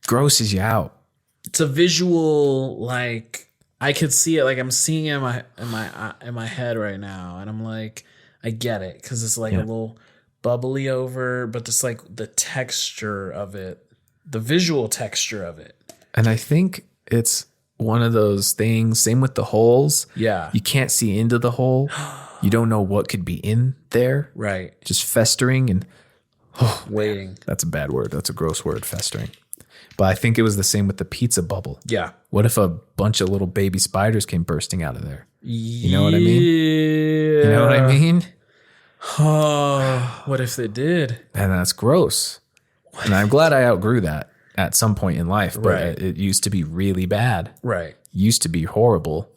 Speaker 1: grosses you out.
Speaker 2: It's a visual, like I could see it, like I'm seeing it in my head right now, and I'm like, I get it because it's like a little bubbly over, but just like the texture of it, the visual texture of it.
Speaker 1: And I think it's one of those things, same with the holes.
Speaker 2: Yeah.
Speaker 1: You can't see into the hole. You don't know what could be in there.
Speaker 2: Right.
Speaker 1: Just festering and
Speaker 2: Waiting.
Speaker 1: that's a bad word. That's a gross word, festering. But I think it was the same with the pizza bubble.
Speaker 2: Yeah.
Speaker 1: What if a bunch of little baby spiders came bursting out of there? You know what I mean?
Speaker 2: Yeah.
Speaker 1: You know what I mean?
Speaker 2: Oh, what if they did?
Speaker 1: And that's gross. And I'm glad I outgrew that at some point in life, but
Speaker 2: Right.
Speaker 1: it used to be really bad.
Speaker 2: Right.
Speaker 1: Used to be horrible.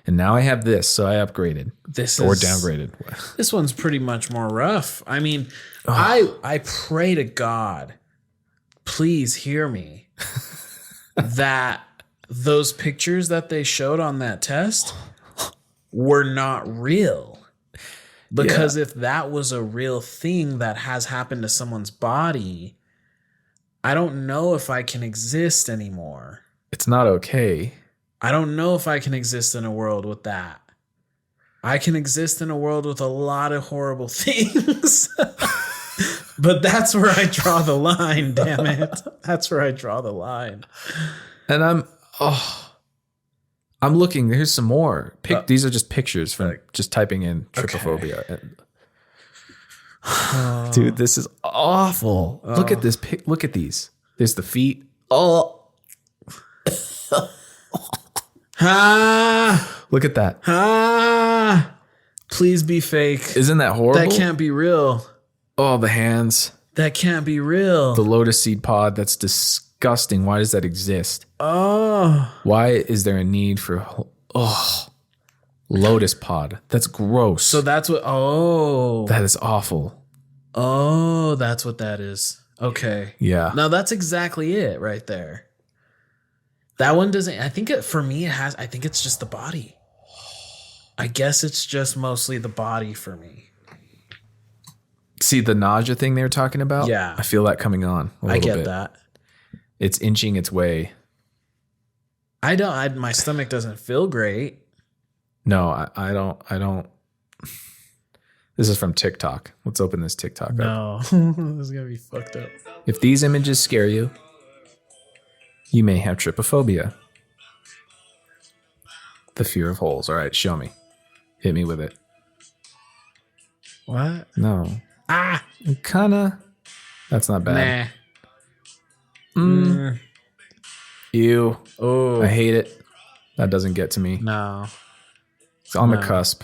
Speaker 1: And now I have this, so I upgraded or downgraded.
Speaker 2: This one's pretty much more rough. I mean, I pray to God, please hear me, that those pictures that they showed on that test were not real. Because if that was a real thing that has happened to someone's body, I don't know if I can exist anymore.
Speaker 1: It's not okay.
Speaker 2: I don't know if I can exist in a world with that. I can exist in a world with a lot of horrible things. But that's where I draw the line, damn it. That's where I draw the line.
Speaker 1: And I'm looking. Here's some more. These are just pictures from just typing in trypophobia. Dude, this is awful. Look at this. Look at these. There's the feet. Oh, look at that.
Speaker 2: Please be fake.
Speaker 1: Isn't that horrible?
Speaker 2: That can't be real.
Speaker 1: Oh, the hands.
Speaker 2: That can't be real.
Speaker 1: The lotus seed pod. That's disgusting. Why does that exist?
Speaker 2: Oh.
Speaker 1: Why is there a need for lotus pod? That's gross.
Speaker 2: So that's what. Oh.
Speaker 1: That is awful.
Speaker 2: Oh, that's what that is. Okay.
Speaker 1: Yeah.
Speaker 2: No, that's exactly it right there. That one doesn't. I think for me, it has. I think it's just the body. I guess it's just mostly the body for me.
Speaker 1: See the nausea thing they were talking about?
Speaker 2: Yeah.
Speaker 1: I feel that coming on a little
Speaker 2: I get
Speaker 1: bit.
Speaker 2: that.
Speaker 1: It's inching its way.
Speaker 2: I don't. My stomach doesn't feel great.
Speaker 1: No, I don't. This is from TikTok. Let's open this TikTok up.
Speaker 2: No, this is gonna be fucked up.
Speaker 1: If these images scare you, you may have trypophobia. The fear of holes. All right, show me. Hit me with it.
Speaker 2: What?
Speaker 1: No. Kinda. That's not bad.
Speaker 2: Nah.
Speaker 1: Ew.
Speaker 2: Oh.
Speaker 1: I hate it. That doesn't get to me.
Speaker 2: No.
Speaker 1: It's on the cusp.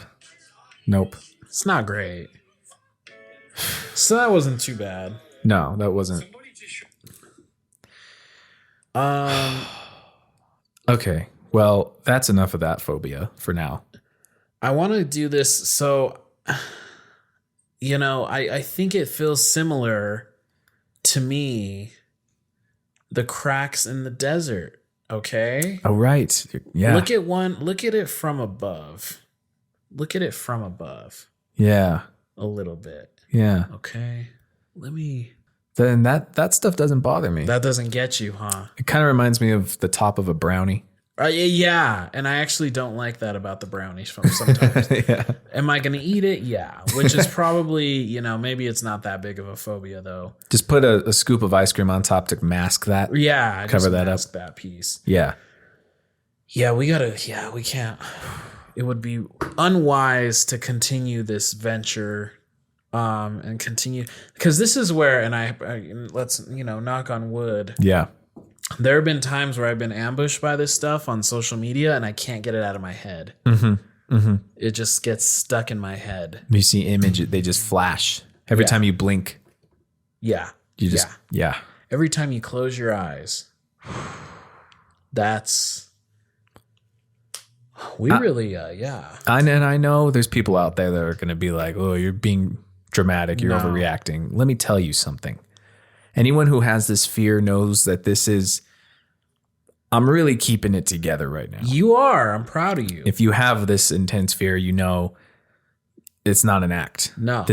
Speaker 1: Nope.
Speaker 2: It's not great. So that wasn't too bad.
Speaker 1: No, that wasn't. Okay. Well, that's enough of that phobia for now.
Speaker 2: I want to do this. So, I think it feels similar to me. The cracks in the desert. Okay.
Speaker 1: Oh, right. Yeah.
Speaker 2: Look at it from above. Look at it from above.
Speaker 1: Yeah.
Speaker 2: A little bit.
Speaker 1: Yeah.
Speaker 2: Okay.
Speaker 1: Then that stuff doesn't bother me.
Speaker 2: That doesn't get you, huh?
Speaker 1: It kind of reminds me of the top of a brownie.
Speaker 2: Yeah. And I actually don't like that about the brownies from sometimes.
Speaker 1: Yeah.
Speaker 2: Am I going to eat it? Yeah. Which is probably, maybe it's not that big of a phobia though.
Speaker 1: Just put a scoop of ice cream on top to mask that.
Speaker 2: Yeah. I
Speaker 1: Cover
Speaker 2: just
Speaker 1: that
Speaker 2: mask
Speaker 1: up.
Speaker 2: that piece.
Speaker 1: Yeah.
Speaker 2: Yeah. We can't. It would be unwise to continue this venture and continue, because this is where, and I let's, knock on wood.
Speaker 1: Yeah.
Speaker 2: There have been times where I've been ambushed by this stuff on social media and I can't get it out of my head. It just gets stuck in my head.
Speaker 1: You see images, they just flash. Every time you blink.
Speaker 2: Yeah.
Speaker 1: You just,
Speaker 2: Every time you close your eyes. Really,
Speaker 1: And I know there's people out there that are going to be like, oh, you're being dramatic, you're overreacting. Let me tell you something. Anyone who has this fear knows that I'm really keeping it together right now.
Speaker 2: You are. I'm proud of you.
Speaker 1: If you have this intense fear, it's not an act.
Speaker 2: No.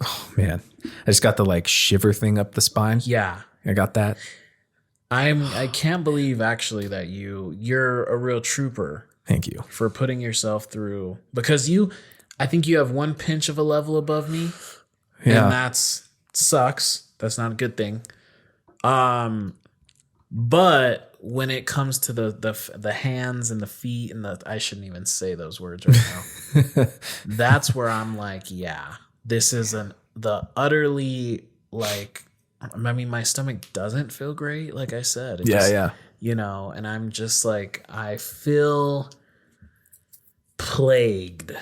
Speaker 1: Oh man. I just got the shiver thing up the spine.
Speaker 2: Yeah.
Speaker 1: I got that.
Speaker 2: I can't believe actually that you're a real trooper.
Speaker 1: Thank you.
Speaker 2: For putting yourself through, because I think you have one pinch of a level above me.
Speaker 1: Yeah.
Speaker 2: And that's sucks. That's not a good thing. But when it comes to the hands and the feet and I shouldn't even say those words right now. That's where I'm like, yeah, this isn't the utterly my stomach doesn't feel great. Like I said, and I'm just like, I feel plagued.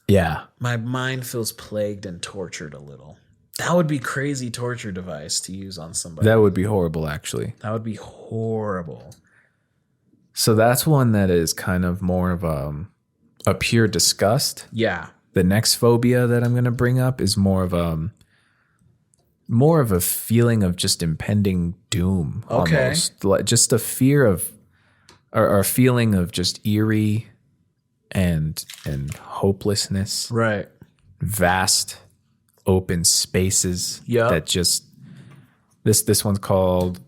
Speaker 1: Yeah.
Speaker 2: My mind feels plagued and tortured a little. That would be crazy torture device to use on somebody.
Speaker 1: That would be horrible, actually.
Speaker 2: That would be horrible.
Speaker 1: So that's one that is kind of more of a pure disgust.
Speaker 2: Yeah.
Speaker 1: The next phobia that I'm going to bring up is more of a feeling of just impending doom.
Speaker 2: Okay.
Speaker 1: Almost. Just a fear of, or a feeling of just eerie and hopelessness.
Speaker 2: Right.
Speaker 1: Vast open spaces.
Speaker 2: Yeah.
Speaker 1: That just, this one's called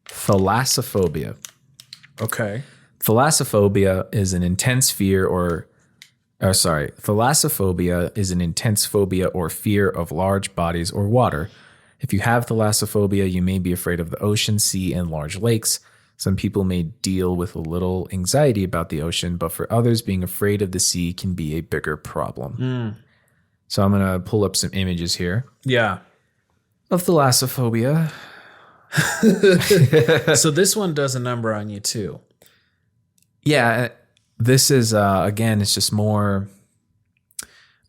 Speaker 1: Thalassophobia.
Speaker 2: Okay.
Speaker 1: Thalassophobia is an intense fear Thalassophobia is an intense phobia or fear of large bodies or water. If you have thalassophobia, you may be afraid of the ocean, sea, and large lakes. Some people may deal with a little anxiety about the ocean, but for others, being afraid of the sea can be a bigger problem. So I'm going to pull up some images here.
Speaker 2: Yeah.
Speaker 1: Of thalassophobia.
Speaker 2: So this one does a number on you too.
Speaker 1: Yeah. This is, again, it's just more,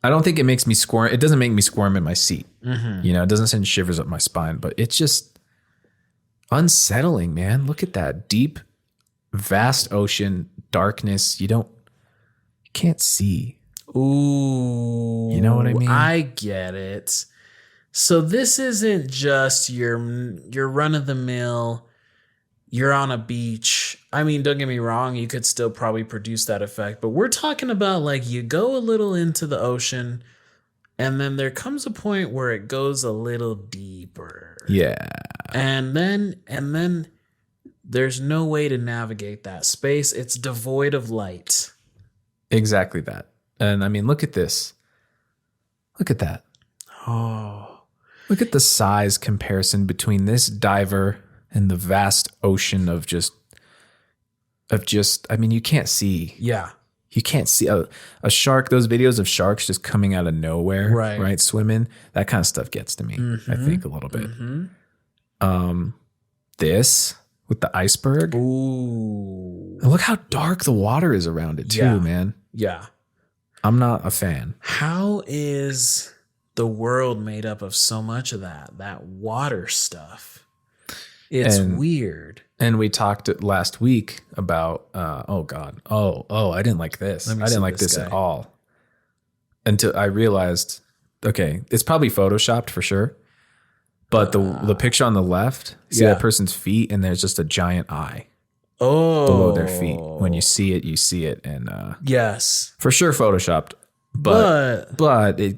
Speaker 1: I don't think it makes me squirm. It doesn't make me squirm in my seat. It doesn't send shivers up my spine, but it's just unsettling, man. Look at that deep, vast ocean, darkness. You can't see.
Speaker 2: Ooh.
Speaker 1: You know what I mean?
Speaker 2: I get it. So this isn't just your run of the mill, you're on a beach. I mean, don't get me wrong, you could still probably produce that effect, but we're talking about you go a little into the ocean and then there comes a point where it goes a little deeper.
Speaker 1: Yeah.
Speaker 2: And then there's no way to navigate that space. It's devoid of light.
Speaker 1: Exactly that. And I mean, look at this. Look at that.
Speaker 2: Oh.
Speaker 1: Look at the size comparison between this diver and the vast ocean of just, I mean, you can't see.
Speaker 2: Yeah.
Speaker 1: You can't see a shark. Those videos of sharks just coming out of nowhere, right? Swimming. That kind of stuff gets to me, I think, a little bit. This with the iceberg.
Speaker 2: Ooh.
Speaker 1: And look how dark the water is around it too, man.
Speaker 2: Yeah.
Speaker 1: I'm not a fan.
Speaker 2: How is the world made up of so much of that water stuff? It's weird.
Speaker 1: And we talked last week about, oh God. Oh, I didn't like this. I didn't like this at all. Until I realized, okay, it's probably Photoshopped for sure. But the picture on the left, see that person's feet and there's just a giant eye below their feet. When you see it, you see it. And
Speaker 2: yes,
Speaker 1: for sure Photoshopped. But it,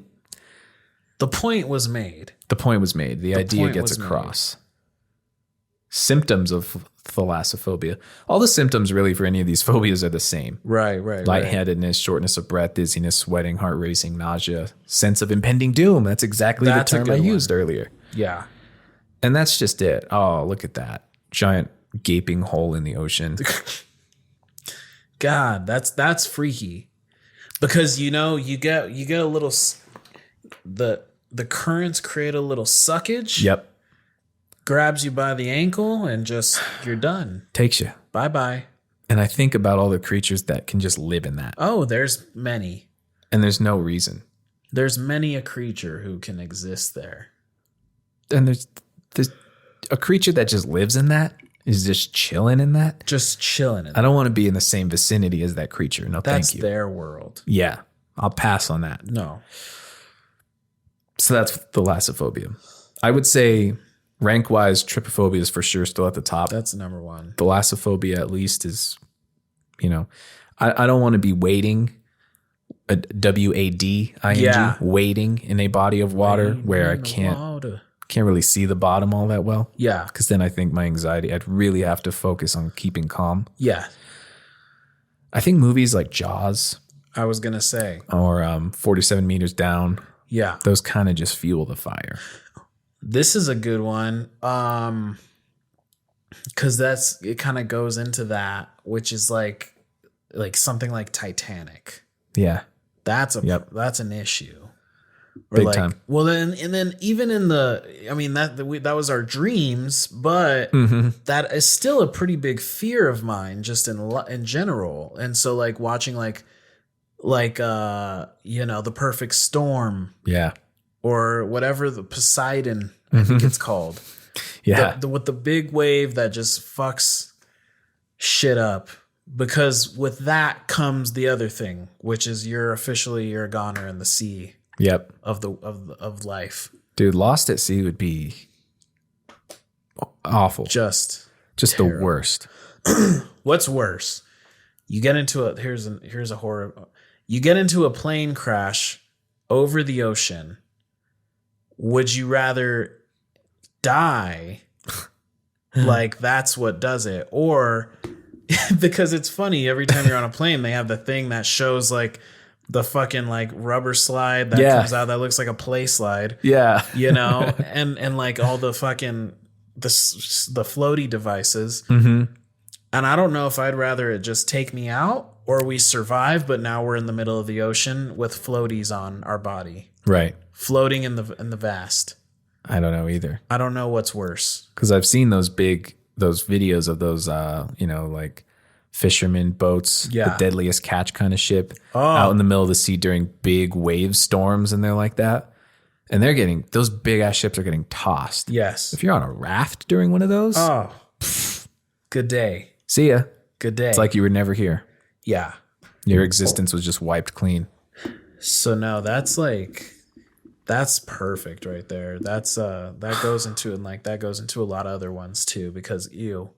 Speaker 2: the point was made.
Speaker 1: The point was made. The idea gets across. Symptoms of thalassophobia. All the symptoms really for any of these phobias are the same.
Speaker 2: Right.
Speaker 1: Lightheadedness, shortness of breath, dizziness, sweating, heart racing, nausea, sense of impending doom. That's exactly the term I used earlier.
Speaker 2: Yeah.
Speaker 1: And that's just it. Oh, look at that. Giant gaping hole in the ocean.
Speaker 2: God, that's freaky. Because you get a little the currents create a little suckage.
Speaker 1: Yep.
Speaker 2: Grabs you by the ankle and just you're done.
Speaker 1: Takes you.
Speaker 2: Bye-bye.
Speaker 1: And I think about all the creatures that can just live in that.
Speaker 2: Oh, there's many.
Speaker 1: And there's no reason.
Speaker 2: There's many a creature who can exist there.
Speaker 1: And there's a creature that just lives in that, is just chilling in that.
Speaker 2: Just chilling in
Speaker 1: I don't want to be in the same vicinity as that creature. No,
Speaker 2: That's
Speaker 1: thank you.
Speaker 2: their world.
Speaker 1: Yeah. I'll pass on that.
Speaker 2: No.
Speaker 1: So that's Thalassophobia. I would say rank-wise, Trypophobia is for sure still at the top.
Speaker 2: That's number one.
Speaker 1: Thalassophobia at least is, I don't want to be wading, a WADING, wading in a body of water where I can't really see the bottom all that well.
Speaker 2: Yeah.
Speaker 1: Because then I think my anxiety, I'd really have to focus on keeping calm.
Speaker 2: Yeah.
Speaker 1: I think movies like Jaws.
Speaker 2: I was going to say.
Speaker 1: Or 47 Meters Down.
Speaker 2: Yeah.
Speaker 1: Those kind of just fuel the fire.
Speaker 2: This is a good one. Because it kind of goes into that, which is like something like Titanic.
Speaker 1: Yeah.
Speaker 2: That's an issue. Or
Speaker 1: Big time.
Speaker 2: Well, then even in that was our dreams, but that is still a pretty big fear of mine, just in general. And so like watching the Perfect Storm,
Speaker 1: yeah,
Speaker 2: or whatever, the Poseidon, I think it's called.
Speaker 1: Yeah,
Speaker 2: with the big wave that just fucks shit up. Because with that comes the other thing, which is you're a goner in the sea.
Speaker 1: Yep.
Speaker 2: Of life.
Speaker 1: Dude, Lost at Sea would be awful.
Speaker 2: Just
Speaker 1: the worst.
Speaker 2: What's worse? You get into here's a horror. You get into a plane crash over the ocean. Would you rather die? Like that's what does it, or because it's funny, every time you're on a plane, they have the thing that shows like the fucking like rubber slide that comes out that looks like a play slide.
Speaker 1: Yeah.
Speaker 2: And like all the fucking the floaty devices.
Speaker 1: Mm-hmm.
Speaker 2: And I don't know if I'd rather it just take me out or we survive, but now we're in the middle of the ocean with floaties on our body.
Speaker 1: Right.
Speaker 2: Floating in the vast.
Speaker 1: I don't know either.
Speaker 2: I don't know what's worse.
Speaker 1: Because I've seen those videos of those like fisherman boats, the deadliest catch kind of ship out in the middle of the sea during big wave storms, and they're like that. And those big ass ships are getting tossed.
Speaker 2: Yes.
Speaker 1: If you're on a raft during one of those,
Speaker 2: good day.
Speaker 1: See ya.
Speaker 2: Good day.
Speaker 1: It's like you were never here.
Speaker 2: Yeah.
Speaker 1: Your existence was just wiped clean.
Speaker 2: So no, that's perfect right there. That goes into a lot of other ones too, because ew.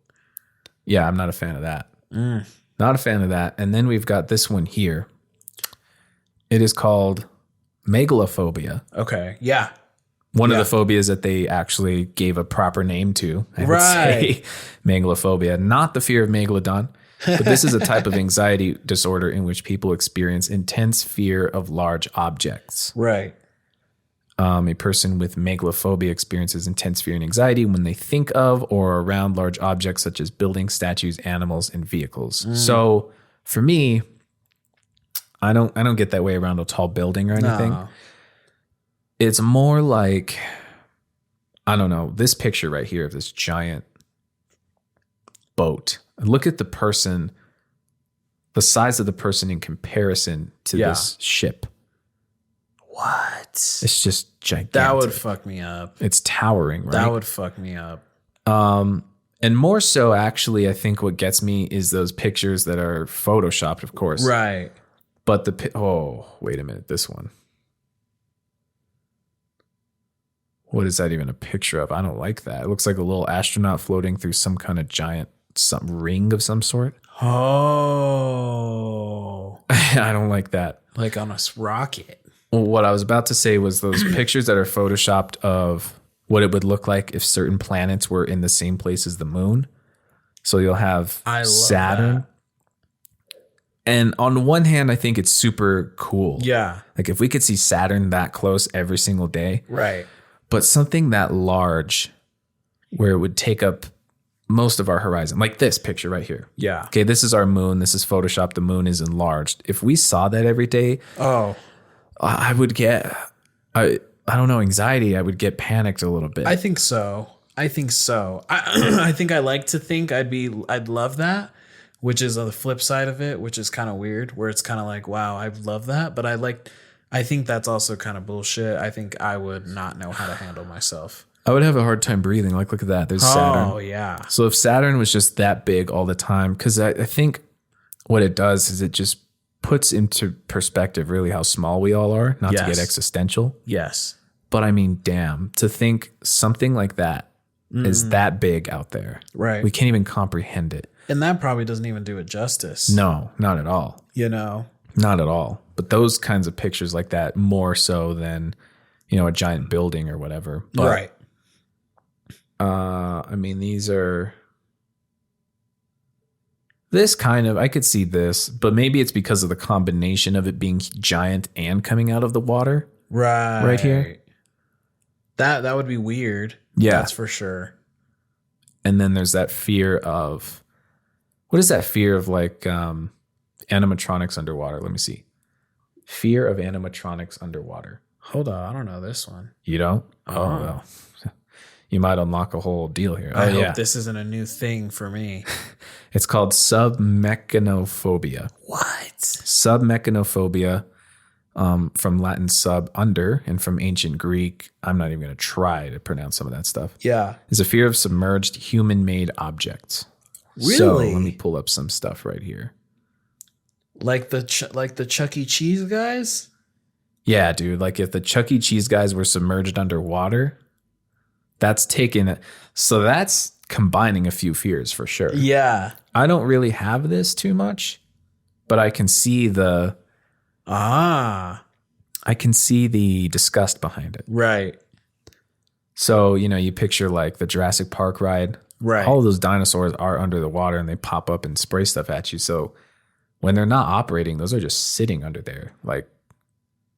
Speaker 1: Yeah, I'm not a fan of that. Not a fan of that. And then we've got this one here. It is called Megalophobia.
Speaker 2: Okay. Yeah.
Speaker 1: One of the phobias that they actually gave a proper name to. I would say Megalophobia, not the fear of megalodon, but this is a type of anxiety disorder in which people experience intense fear of large objects.
Speaker 2: Right.
Speaker 1: A person with megalophobia experiences intense fear and anxiety when they think of or around large objects such as buildings, statues, animals, and vehicles. So for me, I don't get that way around a tall building or anything.
Speaker 2: No.
Speaker 1: It's more like, I don't know, this picture right here of this giant boat. Look at the person, the size of the person in comparison to this ship.
Speaker 2: What?
Speaker 1: It's just gigantic.
Speaker 2: That would fuck me up.
Speaker 1: It's towering, right?
Speaker 2: That would fuck me up.
Speaker 1: And more so, actually, I think what gets me is those pictures that are photoshopped, of course.
Speaker 2: Right.
Speaker 1: But wait a minute, this one. What is that even a picture of? I don't like that. It looks like a little astronaut floating through some kind of giant ring of some sort.
Speaker 2: Oh.
Speaker 1: I don't like that.
Speaker 2: Like on a rocket.
Speaker 1: Well, what I was about to say was those pictures that are photoshopped of what it would look like if certain planets were in the same place as the moon. So you'll have Saturn.
Speaker 2: That.
Speaker 1: And on one hand, I think it's super cool.
Speaker 2: Yeah.
Speaker 1: Like if we could see Saturn that close every single day.
Speaker 2: Right.
Speaker 1: But something that large where it would take up most of our horizon, like this picture right here.
Speaker 2: Yeah.
Speaker 1: Okay, this is our moon. This is Photoshop. The moon is enlarged. If we saw that every day, I would get, I don't know, anxiety. I would get panicked a little bit.
Speaker 2: I think so. I think I like to think I'd love that, which is on the flip side of it, which is kind of weird, where it's kind of like, wow, I love that. But I think that's also kind of bullshit. I think I would not know how to handle myself.
Speaker 1: I would have a hard time breathing. Like, look at that. There's Saturn.
Speaker 2: Oh, yeah.
Speaker 1: So if Saturn was just that big all the time, because I think what it does is it just puts into perspective really how small we all are, not to get existential.
Speaker 2: Yes.
Speaker 1: But I mean, damn, to think something like that is that big out there.
Speaker 2: Right.
Speaker 1: We can't even comprehend it.
Speaker 2: And that probably doesn't even do it justice.
Speaker 1: No, not at all.
Speaker 2: You know?
Speaker 1: Not at all. But those kinds of pictures like that, more so than, a giant building or whatever. But,
Speaker 2: right.
Speaker 1: I mean, these are this kind of, I could see this, but maybe it's because of the combination of it being giant and coming out of the water. Right here.
Speaker 2: That would be weird.
Speaker 1: Yeah.
Speaker 2: That's for sure.
Speaker 1: And then there's that fear of, what is that fear of, like animatronics underwater? Let me see. Fear of animatronics underwater.
Speaker 2: Hold on, I don't know this one.
Speaker 1: You don't? Oh, well. You might unlock a whole deal here.
Speaker 2: I hope this isn't a new thing for me.
Speaker 1: It's called Submechanophobia.
Speaker 2: What?
Speaker 1: Submechanophobia, from Latin sub, under, and from ancient Greek, I'm not even going to try to pronounce some of that stuff.
Speaker 2: Yeah.
Speaker 1: Is a fear of submerged human-made objects.
Speaker 2: Really?
Speaker 1: So let me pull up some stuff right here.
Speaker 2: Like the Chuck E. Cheese guys?
Speaker 1: Yeah, dude. Like if the Chuck E. Cheese guys were submerged underwater, that's taking it. So that's combining a few fears for sure.
Speaker 2: Yeah.
Speaker 1: I don't really have this too much, but I can see the disgust behind it.
Speaker 2: Right.
Speaker 1: So, you picture like the Jurassic Park ride.
Speaker 2: Right.
Speaker 1: All of those dinosaurs are under the water and they pop up and spray stuff at you. So when they're not operating, those are just sitting under there. Like,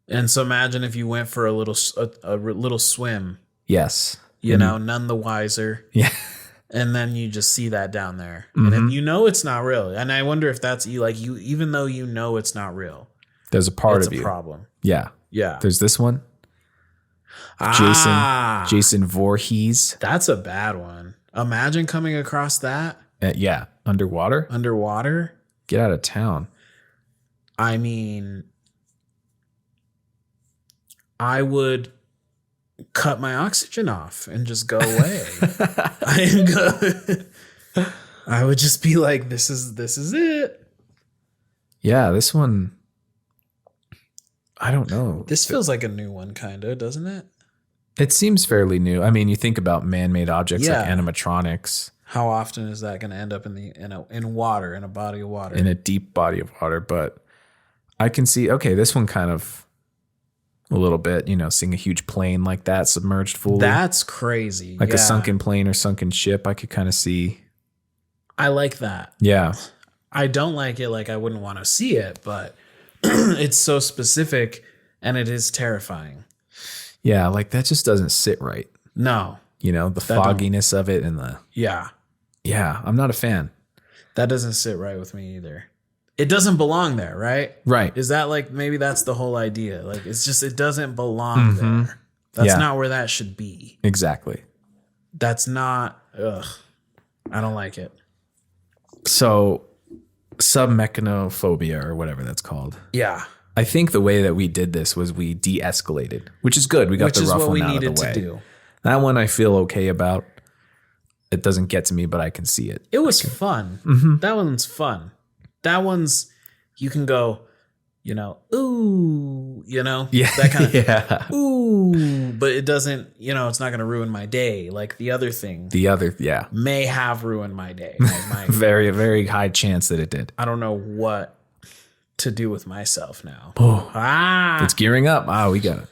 Speaker 2: and so imagine if you went for a little swim.
Speaker 1: yes.
Speaker 2: None the wiser.
Speaker 1: Yeah.
Speaker 2: And then you just see that down there.
Speaker 1: Mm-hmm.
Speaker 2: And it's not real. And I wonder if that's you, even though it's not real.
Speaker 1: There's a part
Speaker 2: it's
Speaker 1: of you.
Speaker 2: It's a problem.
Speaker 1: Yeah.
Speaker 2: Yeah.
Speaker 1: There's this one. Jason Voorhees.
Speaker 2: That's a bad one. Imagine coming across that.
Speaker 1: Yeah. Underwater. Get out of town.
Speaker 2: I mean, I would cut my oxygen off and just go away. I would just be like, this is it.
Speaker 1: Yeah, this one, I don't know.
Speaker 2: This feels like a new one, kind of, doesn't it?
Speaker 1: It seems fairly new. I mean, you think about man-made objects like animatronics.
Speaker 2: How often is that going to end up in water, in a body of water?
Speaker 1: In a deep body of water, but I can see, okay, this one kind of a little bit, seeing a huge plane like that submerged fully.
Speaker 2: That's crazy.
Speaker 1: Like a sunken plane or sunken ship, I could kind of see.
Speaker 2: I like that.
Speaker 1: Yeah.
Speaker 2: I don't like it like I wouldn't want to see it, but it's so specific and it is terrifying.
Speaker 1: Yeah, like that just doesn't sit right.
Speaker 2: No.
Speaker 1: The fogginess of it and the...
Speaker 2: Yeah.
Speaker 1: Yeah, I'm not a fan.
Speaker 2: That doesn't sit right with me either. It doesn't belong there, right?
Speaker 1: Right.
Speaker 2: Is that like, maybe that's the whole idea? Like, it's just, it doesn't belong there. That's not where that should be.
Speaker 1: Exactly.
Speaker 2: That's not, I don't like it.
Speaker 1: So, submechanophobia or whatever that's called.
Speaker 2: Yeah.
Speaker 1: I think the way that we did this was we de-escalated, which is good. We got the rough one out of the way.
Speaker 2: Do.
Speaker 1: That one I feel okay about. It doesn't get to me, but I can see it.
Speaker 2: It was fun. Mm-hmm. That one's fun. That one's, you can go, ooh, that kind of, ooh, but it doesn't, it's not going to ruin my day. Like the other thing. May have ruined my day.
Speaker 1: Very, very high chance that it did.
Speaker 2: I don't know what to do with myself now.
Speaker 1: It's gearing up. We got it.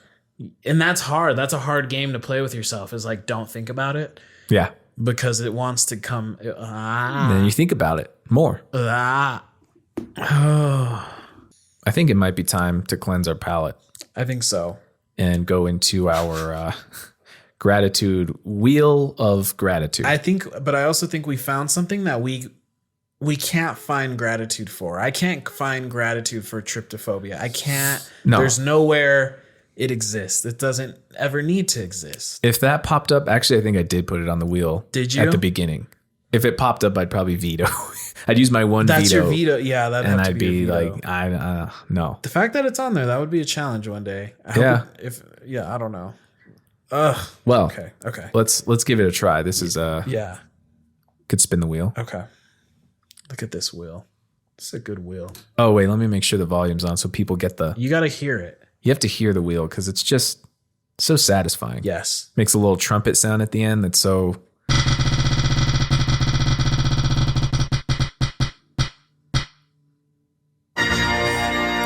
Speaker 2: And that's hard. That's a hard game to play with yourself, is like, don't think about it.
Speaker 1: Yeah.
Speaker 2: Because it wants to come.
Speaker 1: Then you think about it more. I think it might be time to cleanse our palate.
Speaker 2: I think so.
Speaker 1: And go into our wheel of gratitude.
Speaker 2: But I also think we found something that we can't find gratitude for. I can't find gratitude for tryptophobia. I can't.
Speaker 1: No.
Speaker 2: There's nowhere it exists. It doesn't ever need to exist.
Speaker 1: If that popped up, actually, I think I did put it on the wheel.
Speaker 2: Did you?
Speaker 1: At the beginning. If it popped up, I'd probably veto. I'd use my one
Speaker 2: That's
Speaker 1: veto.
Speaker 2: your veto. Yeah, that'd have
Speaker 1: And
Speaker 2: to
Speaker 1: I'd
Speaker 2: be
Speaker 1: be
Speaker 2: a veto.
Speaker 1: like, no.
Speaker 2: The fact that it's on there, that would be a challenge one day. I don't know. Ugh.
Speaker 1: Well,
Speaker 2: Okay.
Speaker 1: let's give it a try. This is
Speaker 2: Yeah.
Speaker 1: could spin the wheel.
Speaker 2: Okay. Look at this wheel. It's a good wheel.
Speaker 1: Oh wait, let me make sure the volume's on so people get
Speaker 2: You got to hear it.
Speaker 1: You have to hear the wheel because it's just so satisfying.
Speaker 2: Yes.
Speaker 1: Makes a little trumpet sound at the end that's so.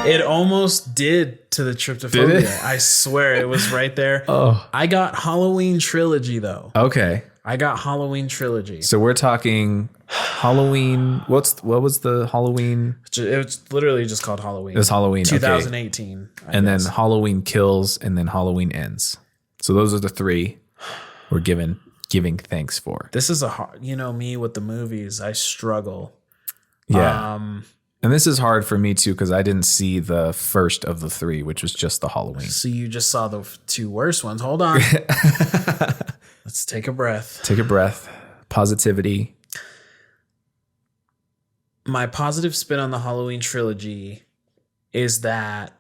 Speaker 2: It almost did to the tryptophobia.
Speaker 1: Did it?
Speaker 2: I swear it was right there.
Speaker 1: Oh.
Speaker 2: I got Halloween Trilogy though.
Speaker 1: Okay.
Speaker 2: I got Halloween Trilogy.
Speaker 1: So we're talking Halloween. What was the Halloween?
Speaker 2: It was literally just called Halloween.
Speaker 1: It was Halloween. Okay.
Speaker 2: 2018.
Speaker 1: And then Halloween Kills and then Halloween Ends. So those are the three we're giving thanks for.
Speaker 2: This is a hard, me with the movies, I struggle.
Speaker 1: Yeah. And this is hard for me too because I didn't see the first of the three, which was just the Halloween.
Speaker 2: So you just saw the two worst ones. Hold on. Let's take a breath.
Speaker 1: Take a breath. Positivity.
Speaker 2: My positive spin on the Halloween Trilogy is that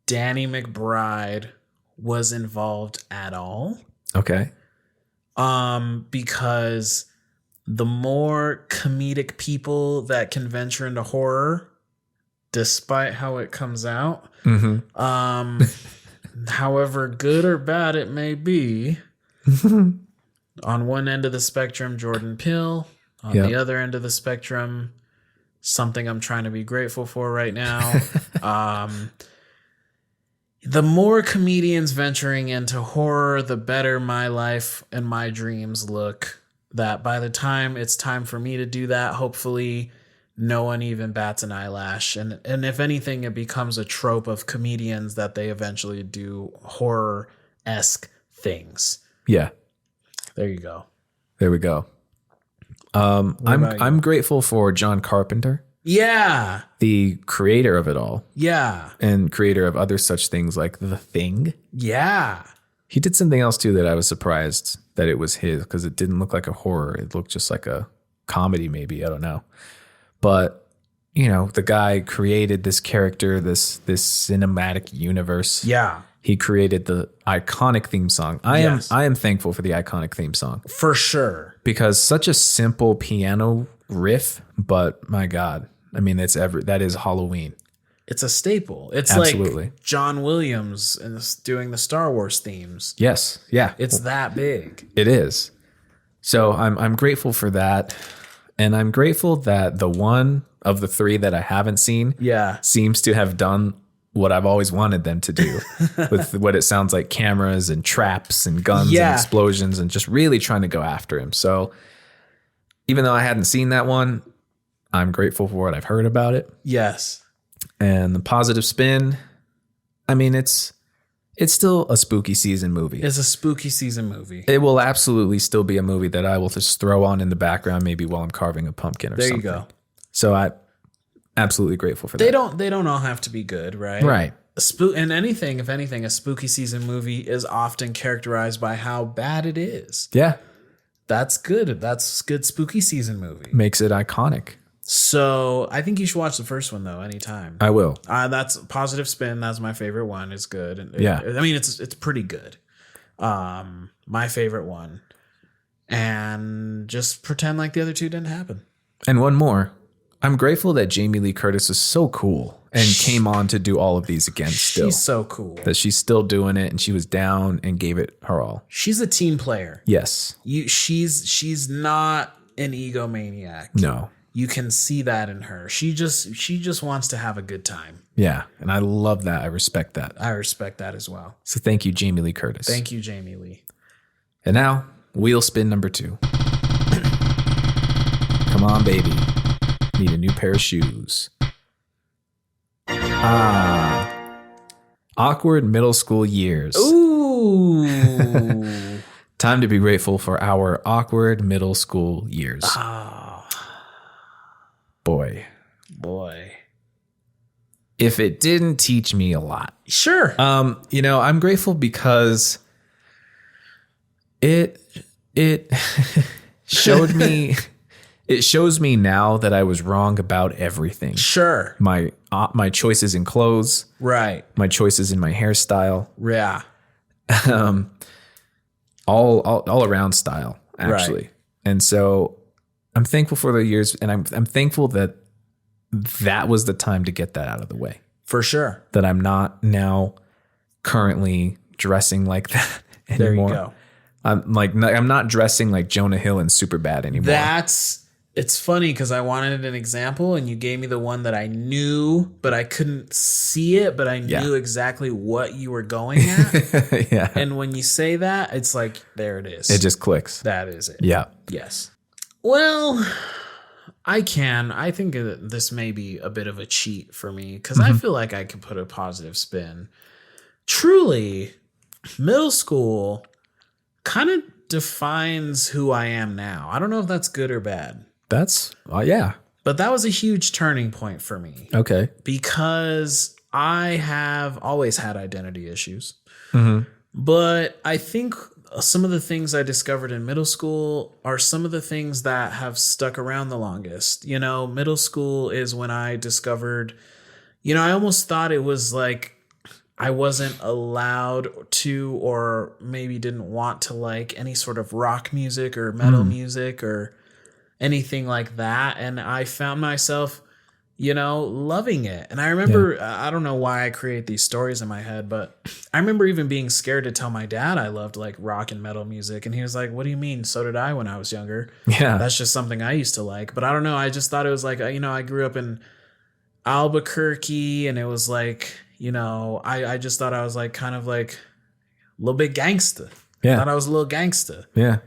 Speaker 2: Danny McBride was involved at all.
Speaker 1: Okay.
Speaker 2: Because the more comedic people that can venture into horror, despite how it comes out, however good or bad it may be, on one end of the spectrum, Jordan Peele. On the other end of the spectrum, something I'm trying to be grateful for right now. The more comedians venturing into horror, the better my life and my dreams look. That by the time it's time for me to do that, hopefully no one even bats an eyelash. And if anything, it becomes a trope of comedians that they eventually do horror-esque things.
Speaker 1: Yeah.
Speaker 2: There you go.
Speaker 1: There we go. I'm grateful for John Carpenter.
Speaker 2: Yeah.
Speaker 1: The creator of it all.
Speaker 2: Yeah.
Speaker 1: And creator of other such things like The Thing.
Speaker 2: Yeah.
Speaker 1: He did something else too that I was surprised that it was his because it didn't look like a horror. It looked just like a comedy maybe. I don't know. But, the guy created this character, this cinematic universe.
Speaker 2: Yeah.
Speaker 1: He created the iconic theme song. I am thankful for the iconic theme song.
Speaker 2: For sure.
Speaker 1: Because such a simple piano riff, but my God. I mean, that is Halloween.
Speaker 2: It's a staple. It's
Speaker 1: Absolutely.
Speaker 2: like John Williams doing the Star Wars themes.
Speaker 1: Yes. Yeah.
Speaker 2: It's that big.
Speaker 1: It is. So I'm grateful for that. And I'm grateful that the one of the three that I haven't seen seems to have done what I've always wanted them to do with what it sounds like cameras and traps and guns and explosions and just really trying to go after him. So even though I hadn't seen that one, I'm grateful for what I've heard about it.
Speaker 2: Yes.
Speaker 1: And the positive spin, I mean, it's still a spooky season movie.
Speaker 2: It's a spooky season movie.
Speaker 1: It will absolutely still be a movie that I will just throw on in the background, maybe while I'm carving a pumpkin or something.
Speaker 2: There you go.
Speaker 1: So I'm absolutely grateful for that.
Speaker 2: They don't all have to be good, right?
Speaker 1: Right.
Speaker 2: And if anything, a spooky season movie is often characterized by how bad it is.
Speaker 1: Yeah.
Speaker 2: That's good. That's good spooky season movie.
Speaker 1: Makes it iconic.
Speaker 2: So I think you should watch the first one though, anytime.
Speaker 1: I will.
Speaker 2: That's positive spin. That's my favorite one. It's good.
Speaker 1: Yeah.
Speaker 2: I mean, it's pretty good. My favorite one. And just pretend like the other two didn't happen.
Speaker 1: And one more. I'm grateful that Jamie Lee Curtis is so cool and came on to do all of these again still.
Speaker 2: She's so cool.
Speaker 1: That she's still doing it and she was down and gave it her all.
Speaker 2: She's a team player.
Speaker 1: Yes.
Speaker 2: She's not an egomaniac.
Speaker 1: No.
Speaker 2: You can see that in her. She just wants to have a good time.
Speaker 1: Yeah. And I love that. I respect that.
Speaker 2: I respect that as well.
Speaker 1: So thank you, Jamie Lee Curtis.
Speaker 2: Thank you, Jamie Lee.
Speaker 1: And now, wheel spin number 2. Come on, baby. Need a new pair of shoes. Awkward middle school years.
Speaker 2: Ooh. Ooh.
Speaker 1: Time to be grateful for our awkward middle school years.
Speaker 2: Oh,
Speaker 1: Boy. If it didn't teach me a lot.
Speaker 2: Sure.
Speaker 1: I'm grateful because it showed me it shows me now that I was wrong about everything.
Speaker 2: Sure.
Speaker 1: My choices in clothes,
Speaker 2: Right.
Speaker 1: my choices in my hairstyle,
Speaker 2: Yeah.
Speaker 1: all around style, actually.
Speaker 2: Right.
Speaker 1: And so I'm thankful for the years, and I'm thankful that was the time to get that out of the way.
Speaker 2: For sure.
Speaker 1: That I'm not now currently dressing like that anymore.
Speaker 2: There you go.
Speaker 1: I'm not dressing like Jonah Hill in Superbad anymore.
Speaker 2: It's funny because I wanted an example and you gave me the one that I knew, but I couldn't see it, but I knew exactly what you were going at.
Speaker 1: Yeah.
Speaker 2: And when you say that, it's like, there it is.
Speaker 1: It just clicks.
Speaker 2: That is it.
Speaker 1: Yeah.
Speaker 2: Yes. Well, I think this may be a bit of a cheat for me because I feel like I could put a positive spin. Truly, middle school kind of defines who I am now. I don't know if that's good or bad.
Speaker 1: That's, yeah.
Speaker 2: But that was a huge turning point for me
Speaker 1: Okay.
Speaker 2: because I have always had identity issues.
Speaker 1: Mm-hmm.
Speaker 2: But I think some of the things I discovered in middle school are some of the things that have stuck around the longest. You know, middle school is when I discovered, I almost thought it was like I wasn't allowed to, or maybe didn't want to like any sort of rock music or metal music or anything like that. And I found myself, loving it. And I remember, I don't know why I create these stories in my head, but I remember even being scared to tell my dad I loved like rock and metal music. And he was like, what do you mean? So did I when I was younger.
Speaker 1: Yeah.
Speaker 2: That's just something I used to like. But I don't know. I just thought it was like, I grew up in Albuquerque and it was like, I just thought I was like kind of like a little bit gangsta.
Speaker 1: Yeah.
Speaker 2: I thought I was a little gangsta.
Speaker 1: Yeah.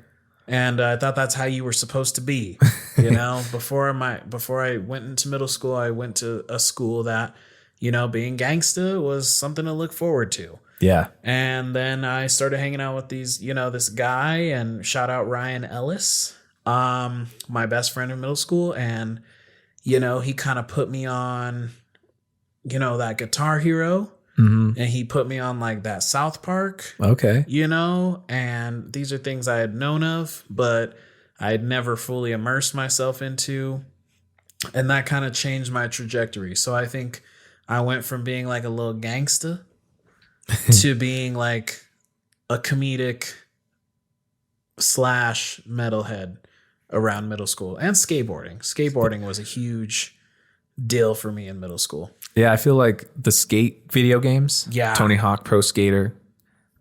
Speaker 2: And I thought that's how you were supposed to be, Before I went into middle school, I went to a school that, being gangsta was something to look forward to.
Speaker 1: Yeah.
Speaker 2: And then I started hanging out with these, this guy, and shout out Ryan Ellis, my best friend in middle school, and he kind of put me on, that Guitar Hero. Mm-hmm. And he put me on like that South Park.
Speaker 1: Okay.
Speaker 2: And these are things I had known of, but I had never fully immersed myself into. And that kind of changed my trajectory. So I think I went from being like a little gangsta to being like a comedic / metalhead around middle school, and skateboarding. Skateboarding was a huge deal for me in middle school.
Speaker 1: Yeah, I feel like the skate video games, Tony Hawk Pro Skater,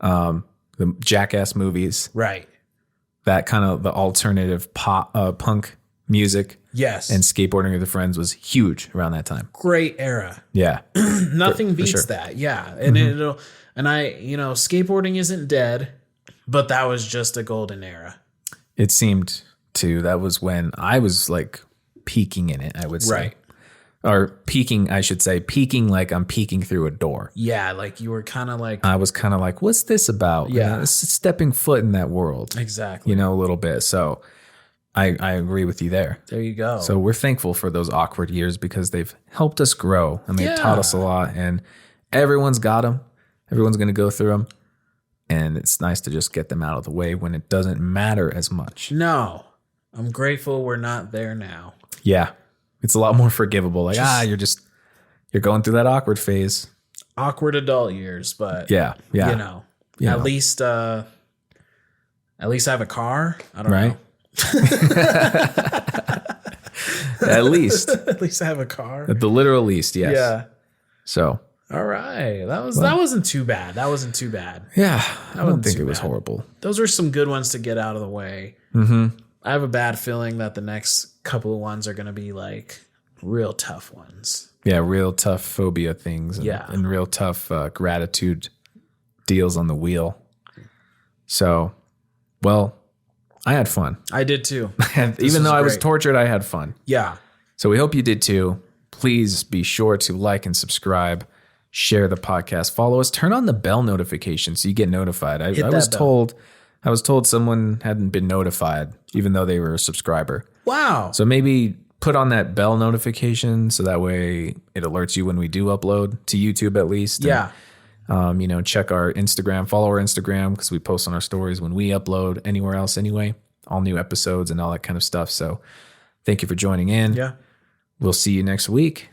Speaker 1: the Jackass movies,
Speaker 2: right?
Speaker 1: That kind of the alternative punk music,
Speaker 2: yes,
Speaker 1: and skateboarding with the friends was huge around that time.
Speaker 2: Great era.
Speaker 1: Yeah,
Speaker 2: nothing beats that. Yeah, and skateboarding isn't dead, but that was just a golden era.
Speaker 1: It seemed to. That was when I was like peaking in it, I would say.
Speaker 2: Right.
Speaker 1: Or peeking, I should say, peeking like I'm peeking through a door.
Speaker 2: Yeah, like you were kind of like...
Speaker 1: I was kind of like, what's this about?
Speaker 2: Yeah.
Speaker 1: It's stepping foot in that world.
Speaker 2: Exactly.
Speaker 1: A little bit. So I agree with you there.
Speaker 2: There you go.
Speaker 1: So we're thankful for those awkward years because they've helped us grow and they've taught us a lot. And everyone's got them. Everyone's going to go through them. And it's nice to just get them out of the way when it doesn't matter as much.
Speaker 2: No, I'm grateful we're not there now.
Speaker 1: Yeah. It's a lot more forgivable. Like, you're going through that awkward phase.
Speaker 2: Awkward adult years, but
Speaker 1: yeah.
Speaker 2: At least I have a car. I don't know.
Speaker 1: At least.
Speaker 2: At least I have a car.
Speaker 1: At the literal least, yes.
Speaker 2: Yeah.
Speaker 1: So.
Speaker 2: All right. That wasn't too bad.
Speaker 1: Yeah. I don't think it was horrible.
Speaker 2: Those are some good ones to get out of the way.
Speaker 1: Mm-hmm.
Speaker 2: I have a bad feeling that the next couple of ones are going to be like real tough ones.
Speaker 1: Yeah, real tough phobia things. And real tough gratitude deals on the wheel. So, well, I had fun.
Speaker 2: I did too.
Speaker 1: Even though I was tortured, I had fun.
Speaker 2: Yeah.
Speaker 1: So we hope you did too. Please be sure to like and subscribe. share the podcast, follow us, turn on the bell notification so you get notified. I was
Speaker 2: bell.
Speaker 1: told someone hadn't been notified, even though they were a subscriber.
Speaker 2: Wow.
Speaker 1: So maybe put on that bell notification so that way it alerts you when we do upload to YouTube at least.
Speaker 2: Yeah.
Speaker 1: And, check our Instagram, follow our Instagram because we post on our stories when we upload anywhere else anyway, all new episodes and all that kind of stuff. So thank you for joining in.
Speaker 2: Yeah.
Speaker 1: We'll see you next week.